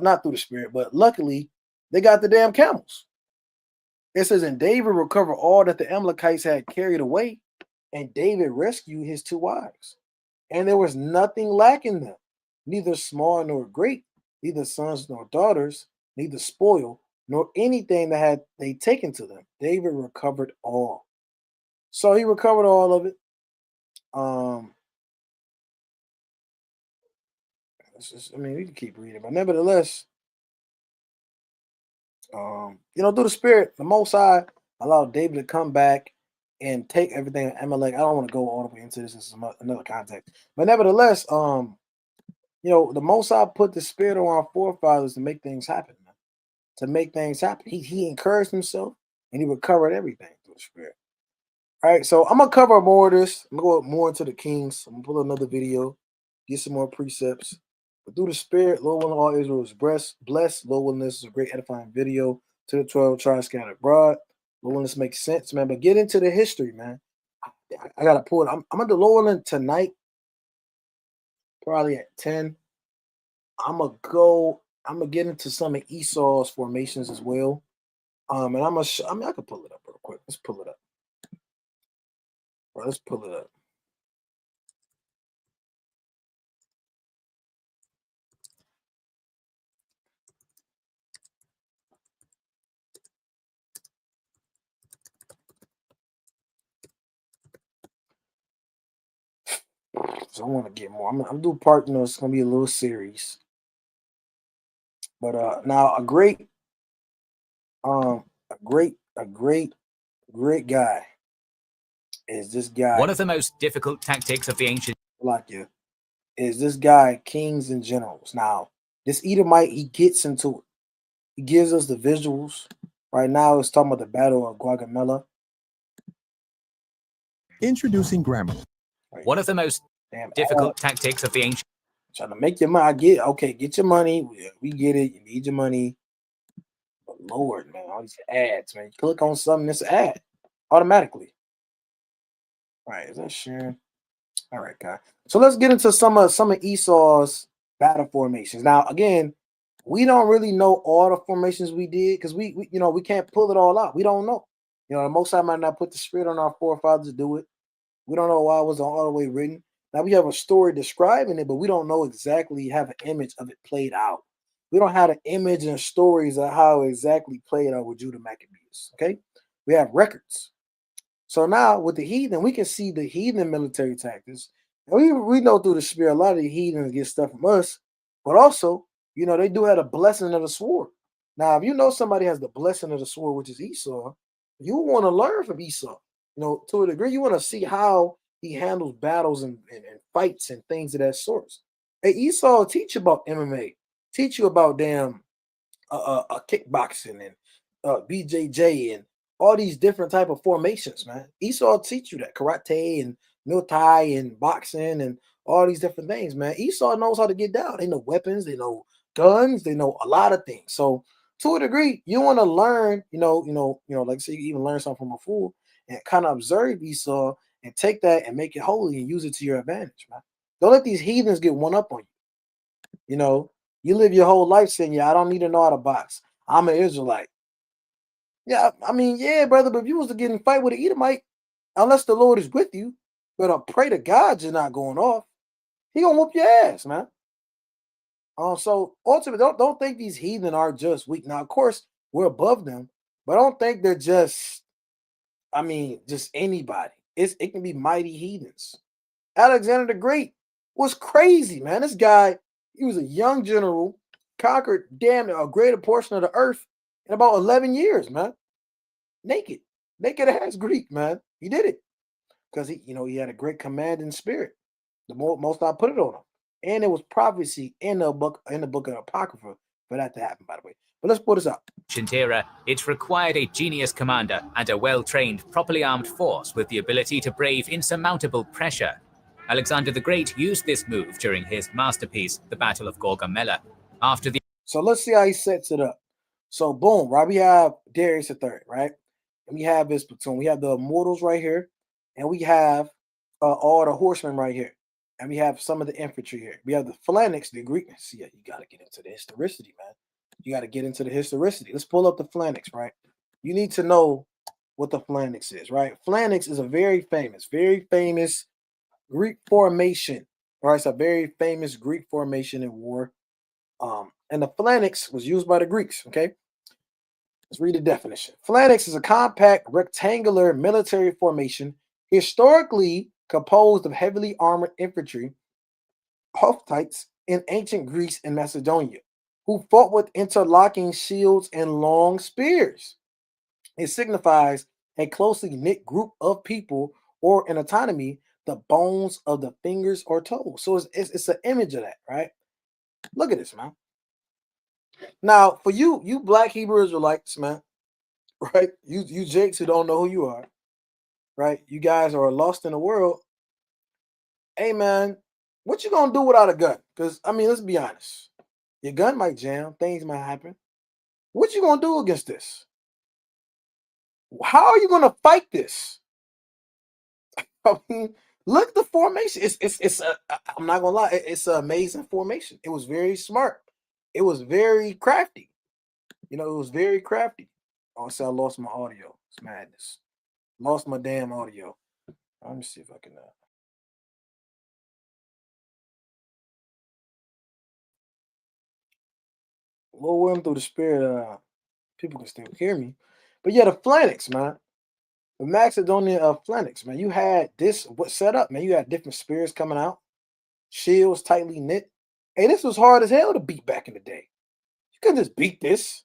S1: not through the spirit, but luckily they got the damn camels. It says, and David recovered all that the Amalekites had carried away, and David rescued his 2 wives. And there was nothing lacking them, neither small nor great, neither sons nor daughters, neither spoil, nor anything that had they taken to them. David recovered all. So he recovered all of it. We can keep reading, but nevertheless, through the spirit, the Most High allowed David to come back and take everything in Amalek. I don't want to go all the way into this. This is another context. But nevertheless, the Most High put the spirit on our forefathers to make things happen, man. To make things happen. He encouraged himself and he recovered everything through the spirit. All right, so I'm gonna cover more of this. I'm gonna go more into the kings. I'm gonna pull another video, get some more precepts. But through the spirit, Lord willing, all Israel is blessed. Lord willing, this is a great edifying video to the 12 tribes scattered abroad. Lord willing, this makes sense, man. But get into the history, man. I gotta pull it. I'm gonna do Lord willing tonight, probably at 10. I'm gonna get into some of Esau's formations as well. And I'm gonna I mean I can pull it up real quick. Let's pull it up. Bro, let's pull it up. So I want to get more. I'm gonna do part, it's gonna be a little series. But now a great great guy is this guy.
S5: One of the most difficult tactics of the ancient
S1: Like you is this guy, kings and generals. Now, this Edomite, he gets into it. He gives us the visuals. Right now, it's talking about the battle of Guagamela.
S6: Introducing grammar.
S1: Right.
S5: One of the most difficult tactics of the ancient.
S1: Trying to make your money. Get your money. We get it. You need your money. But Lord, man, all these ads, man. You click on something, it's an ad automatically. All right, is that sharing? All right, guy. So let's get into some of Esau's battle formations. Now, again, we don't really know all the formations we did because we can't pull it all out. We don't know. The Most High might not put the spirit on our forefathers to do it. We don't know why it was all the way written. Now we have a story describing it, but we don't know exactly have an image of it played out. We don't have an image and stories of how it exactly played out with Judah Maccabees. Okay, we have records. So now with the heathen, we can see the heathen military tactics. And we know through the spirit, a lot of the heathens get stuff from us, but also, they do have a blessing of the sword. Now, if you know somebody has the blessing of the sword, which is Esau, you want to learn from Esau. To a degree, you want to see how he handles battles and fights and things of that sort. Hey, Esau will teach you about MMA, teach you about damn kickboxing and BJJ and all these different type of formations, man. Esau will teach you that karate and Muay Thai and boxing and all these different things, man. Esau knows how to get down. They know weapons, they know guns, they know a lot of things. So to a degree, you want to learn, like I say, you even learn something from a fool and kind of observe Esau and take that and make it holy and use it to your advantage, man. Don't let these heathens get one up on you. You live your whole life saying, yeah, I don't need to know how to box. I'm an Israelite. Yeah, I mean, yeah, brother, but if you was to get in a fight with an Edomite, unless the Lord is with you, but pray to God you're not going off, he gonna whoop your ass, man. So ultimately, don't think these heathen are just weak. Now, of course, we're above them, but don't think they're just anybody. It can be mighty heathens. Alexander the Great was crazy, man. This guy, he was a young general, conquered damn a greater portion of the earth in about 11 years, man. Naked as Greek, man. He did it because he had a great commanding spirit. The most I put it on him, and it was prophecy in the book of Apocrypha for that to happen. By the way, but let's put this up.
S5: era, it required a genius commander and a well-trained, properly armed force with the ability to brave insurmountable pressure. Alexander the Great used this move during his masterpiece, the Battle of Gaugamela.
S1: So let's see how he sets it up. So boom, right? We have Darius III, right? And we have his platoon. We have the immortals right here, and we have all the horsemen right here, and we have some of the infantry here. We have the phalanx, the Greek. See, you got to get into the historicity, man. You got to get into the historicity. Let's pull up the phalanx, right? You need to know what the phalanx is, right? Phalanx is a very famous Greek formation. All right, it's a very famous Greek formation in war. And the phalanx was used by the Greeks. Okay, let's read the definition. Phalanx is a compact rectangular military formation historically composed of heavily armored infantry, hoplites in ancient Greece and Macedonia, who fought with interlocking shields and long spears. It signifies a closely knit group of people, or in autonomy, the bones of the fingers or toes. So it's an image of that, right? Look at this, man. Now, for you black Hebrew Israelites, man, right? You Jakes who don't know who you are, right? You guys are lost in the world. Hey, man, what you gonna do without a gun? Because, I mean, let's be honest. Your gun might jam. Things might happen. What you gonna do against this? How are you gonna fight this? I mean, look at the formation. I'm not gonna lie, it's an amazing formation. It was very smart. It was very crafty. It was very crafty. Oh, so I lost my audio. It's madness. Lost my damn audio. Let me see if I can. Lord willing, through the spirit, people can still hear me. But yeah, the phalanx, man. The Macedonian phalanx, man. You had this what set up, man. You had different spears coming out, shields tightly knit. Hey, this was hard as hell to beat back in the day. You couldn't just beat this.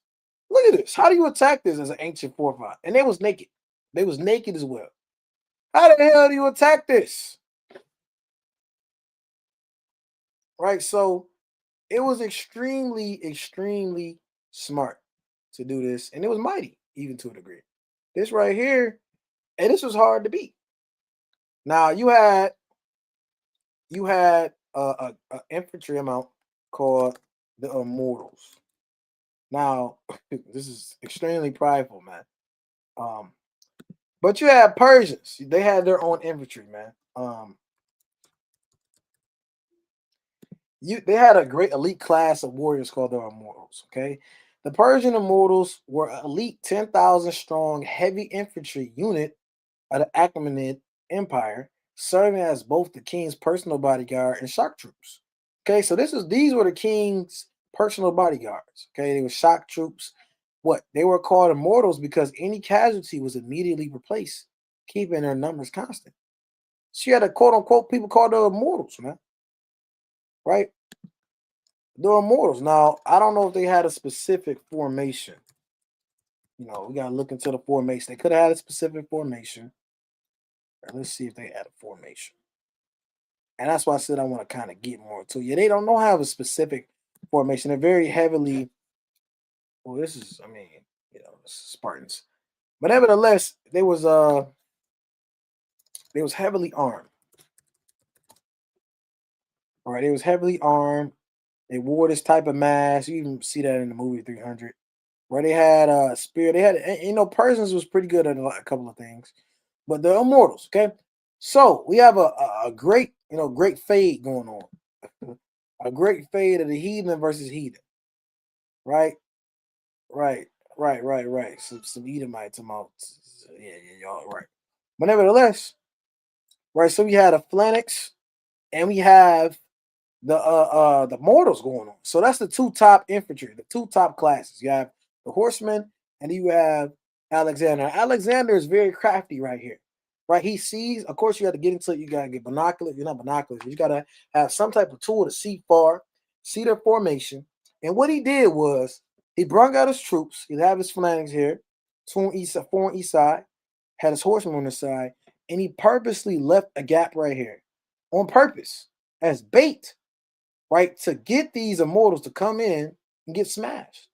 S1: Look at this. How do you attack this as an ancient forefather? And they was naked. They was naked as well. How the hell do you attack this? Right. So it was extremely, extremely smart to do this, and it was mighty, even to a degree. This right here, and this was hard to beat. Now you had a infantry amount called the Immortals. Now this is extremely prideful, man. But you had Persians. They had their own infantry, man. They had a great elite class of warriors called the Immortals. Okay, the Persian Immortals were an elite 10,000 strong heavy infantry unit of the Achaemenid Empire, serving as both the king's personal bodyguard and shock troops. Okay, so these were the king's personal bodyguards. Okay, they were shock troops. What they were called Immortals because any casualty was immediately replaced, keeping their numbers constant. So you had a quote unquote people called the Immortals, man. Right? The Immortals. Now, I don't know if they had a specific formation. We gotta look into the formation. They could have had a specific formation. Let's see if they had a formation. And that's why I said I want to kind of get more to you. They don't have a specific formation. They're very heavily. Well, this is, Spartans. But nevertheless, they was heavily armed. All right, they was heavily armed. They wore this type of mask. You even see that in the movie 300. Where they had a spear. They had, Persians was pretty good at a couple of things. But the Immortals, okay? So we have a great, great fade going on. A great fade of the heathen versus heathen. Right? Right. Some Edomites about. Yeah, y'all right. But nevertheless, right, so we had a phalanx and we have the mortals going on. So that's the two top infantry, the two top classes. You have the horsemen and you have Alexander. Alexander is very crafty right here. Right, he sees. Of course, you have to get into it. You gotta get binoculars. You're not binoculars. You gotta have some type of tool to see far, see their formation. And what he did was he brought out his troops. He'd have his phalanx here, four on each side, had his horsemen on the side, and he purposely left a gap right here on purpose as bait, right, to get these Immortals to come in and get smashed.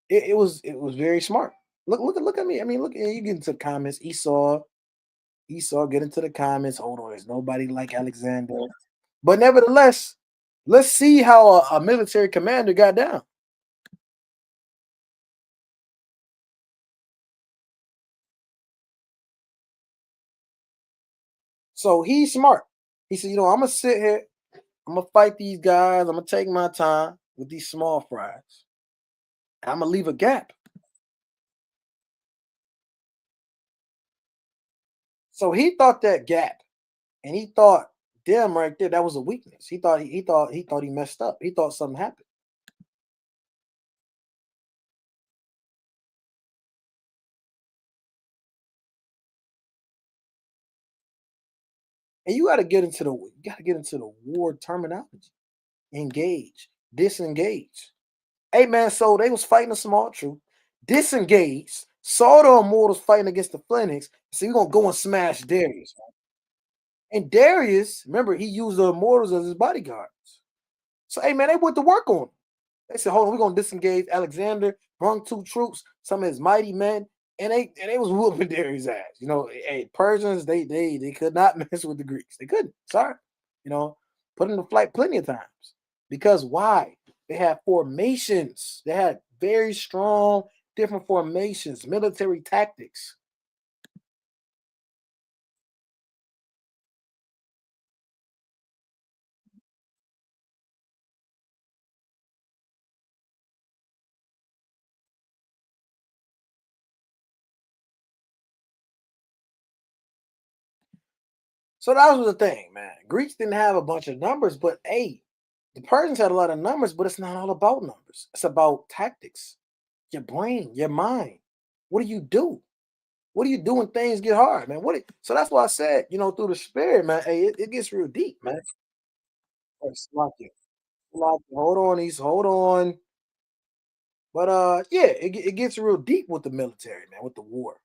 S1: It was very smart. Look at me. I mean, look, you get into the comments. Esau, get into the comments. Hold on, there's nobody like Alexander. But nevertheless, let's see how a military commander got down. So he's smart. He said, I'm gonna sit here, I'm gonna fight these guys, I'm gonna take my time with these small fries. I'm gonna leave a gap. So he thought that gap, and he thought, damn, right there, that was a weakness. He thought he messed up. He thought something happened. And you got to get into the war terminology. Engage, disengage. Hey man, so they was fighting a small troop, disengaged, saw the Immortals fighting against the phalanx. So you're gonna go and smash Darius. And Darius, remember, he used the Immortals as his bodyguards. So hey man, they went to work on him. They said, hold on, we're gonna disengage Alexander, brung two troops, some of his mighty men, and they was whooping Darius' ass. You know, hey, Persians, they could not mess with the Greeks. They couldn't. Sorry. You know, put them to flight plenty of times. Because why? They had formations. They had very strong different formations, military tactics. So that was the thing, man. Greeks didn't have a bunch of numbers, but hey, the Persians had a lot of numbers, but it's not all about numbers. It's about tactics, your brain, your mind. What do you do? What do you do when things get hard, man? So that's why I said, through the spirit, man, hey, it gets real deep, man. Oh, Slovakia. Slovakia. Hold on, hold on. But yeah, it gets real deep with the military, man, with the war.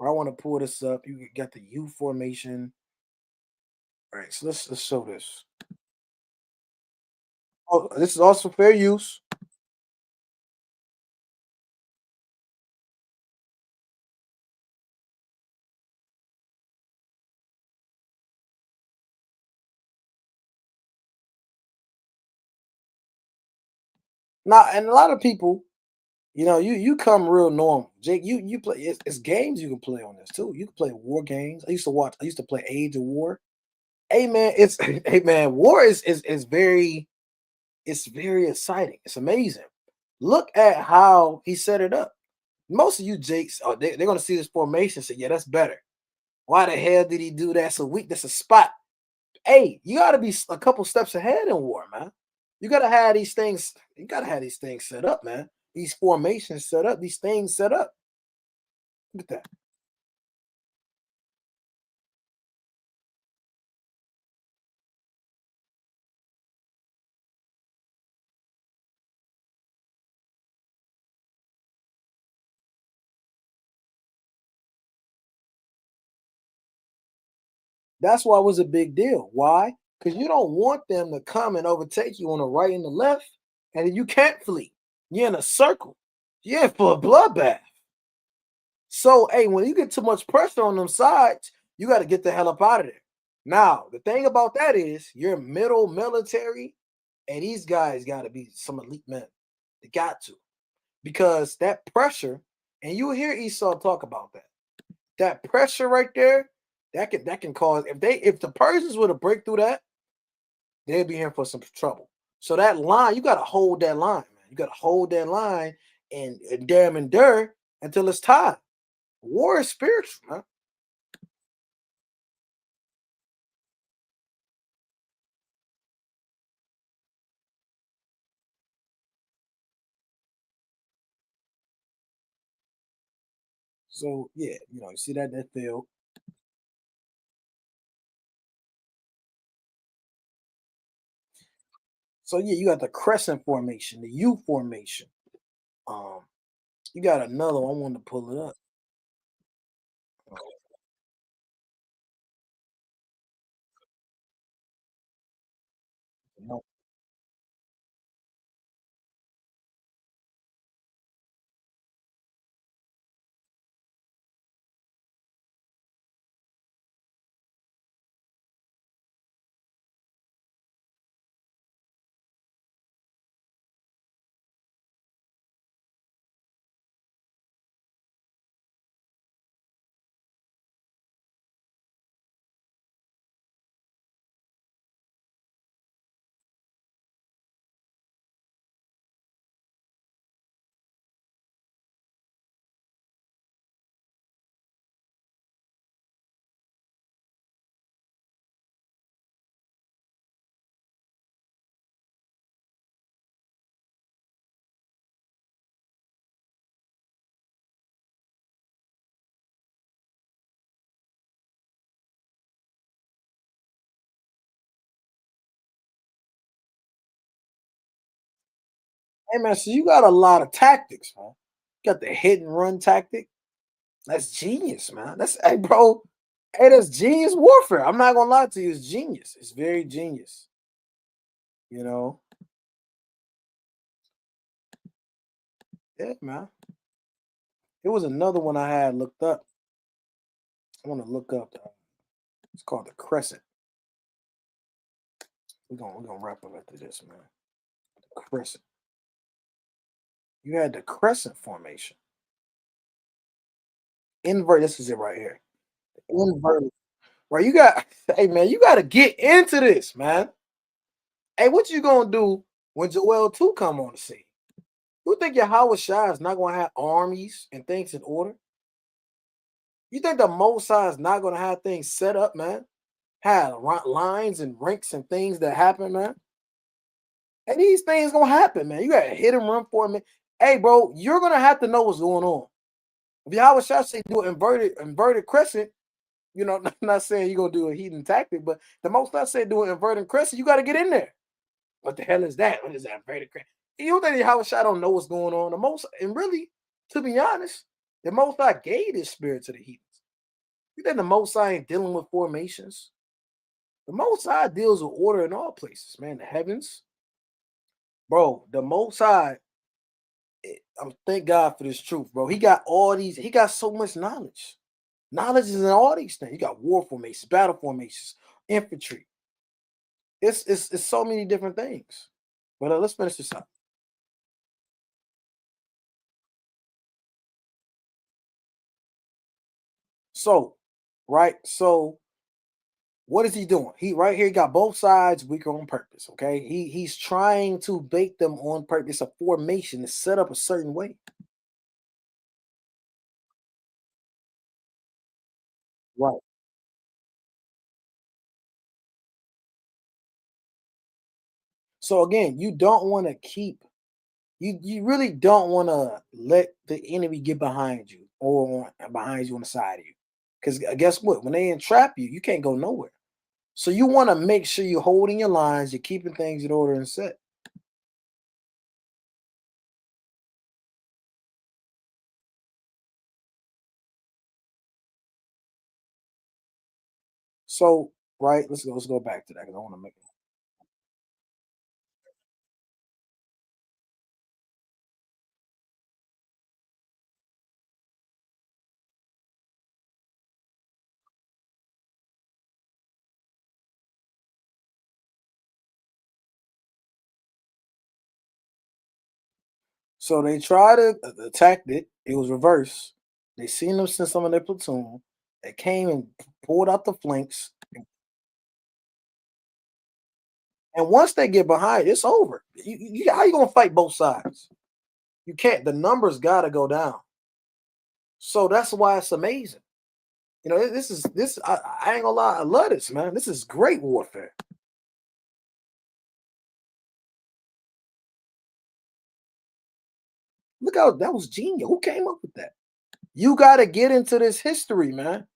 S1: I want to pull this up. You got the U formation. All right, so let's show this. Oh, this is also fair use. Now, and a lot of people, you come real normal. Jake, you play it's games you can play on this too. You can play war games. I used to play Age of War. Hey man, it's hey man, war is very it's very exciting. It's amazing. Look at how he set it up. Most of you Jakes, they're gonna see this formation and say, yeah, that's better. Why the hell did he do that so weak? That's a spot. Hey, you gotta be a couple steps ahead in war, man. You gotta have these things, set up, man. These formations set up, these things set up. Look at that. That's why it was a big deal. Why? Because you don't want them to come and overtake you on the right and the left, and then you can't flee. You're in a circle. You're in for a bloodbath. So, hey, when you get too much pressure on them sides, you got to get the hell up out of there. Now, the thing about that is you're middle military, and these guys got to be some elite men. They got to. Because that pressure, and you will hear Esau talk about that. That pressure right there, that can cause if the Persians were to break through that, they'd be in for some trouble. So that line, you got to hold that line, man. You got to hold that line and damn endure until it's time. War is spiritual, man. So yeah, you see that failed. So yeah, you got the crescent formation, the U formation. Um, you got another one. I want to pull it up. No. Hey man, so you got a lot of tactics, man. You got the hit and run tactic. That's genius, man. That's hey, bro. Hey, that's genius warfare. I'm not gonna lie to you. It's genius. It's very genius. You know. Yeah, man. It was another one I had looked up. I want to look up. It's called the crescent. We're gonna wrap up after this, man. The crescent. You had the crescent formation. Invert. This is it right here. Inverted. Right, you got. Hey, man, you got to get into this, man. Hey, what you gonna do when Joel 2 come on the scene? You think Yahweh Shai is not gonna have armies and things in order? You think the Most High is not gonna have things set up, man? Have lines and ranks and things that happen, man. And these things gonna happen, man. You got to hit and run for a minute. Hey, bro, you're gonna have to know what's going on. If Yahweh Shai say do an inverted crescent, you know, I'm not saying you're gonna do a heathen tactic, but the Most High said do an inverted crescent, you got to get in there. What the hell is that? What is that inverted crescent? You don't think Yahweh Shai don't know what's going on? The most, and really, to be honest, the Most High gave this spirit to the heathens. You think the Most High ain't dealing with formations? The Most High deals with order in all places, man. The heavens, bro. The Most High. Thank God for this truth, bro. He got all these. He got so much knowledge. Knowledge is in all these things. You got war formations, battle formations, infantry. It's so many different things. But let's finish this up. So, right. So, what is he doing? He right here got both sides weaker on purpose. Okay. He's trying to bait them on purpose. A formation is set up a certain way. Right. So again, you don't want to keep you really don't want to let the enemy get behind you or behind you on the side of you. Because guess what? When they entrap you, you can't go nowhere. So you want to make sure you're holding your lines, you're keeping things in order and set. So, right, let's go back to that because I want to make it. So they tried to attack it. It was reversed. They seen them send some of their platoon. They came and pulled out the flanks. And once they get behind, it's over. How you gonna fight both sides? You can't. The numbers gotta go down. So that's why it's amazing. You know, this is this. I ain't gonna lie. I love this, man. This is great warfare. Look how that was genius. Who came up with that? You got to get into this history, man.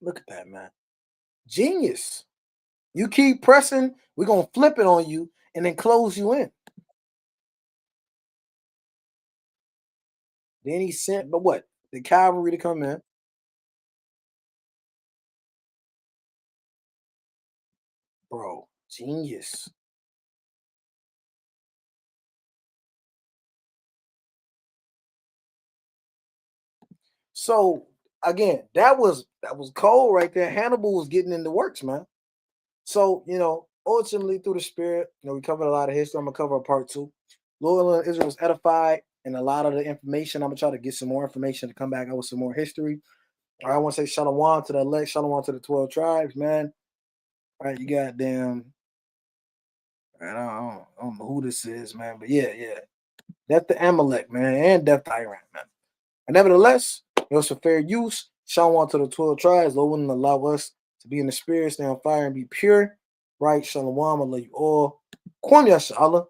S1: Look at that, man. Genius. You keep pressing, we're gonna flip it on you and then close you in. Then he sent, but what? The cavalry to come in. Bro, genius. So again, that was cold right there. Hannibal was getting in the works, man. So, ultimately through the spirit, we covered a lot of history. I'm gonna cover a part two. Lord Israel was edified, and a lot of the information. I'm gonna try to get some more information to come back out with some more history. All right, I want to say shalom to the elect, shalom to the 12 tribes, man. All right, you goddamn. I don't know who this is, man, but yeah. Death to Amalek, man, and death to Iran, man. And nevertheless, it was for fair use. Shalom to the 12 tribes. Lord wouldn't allow us to be in the spirit, stay on fire, and be pure. Right, shalom, I love you all. Kwam Yasha Allah.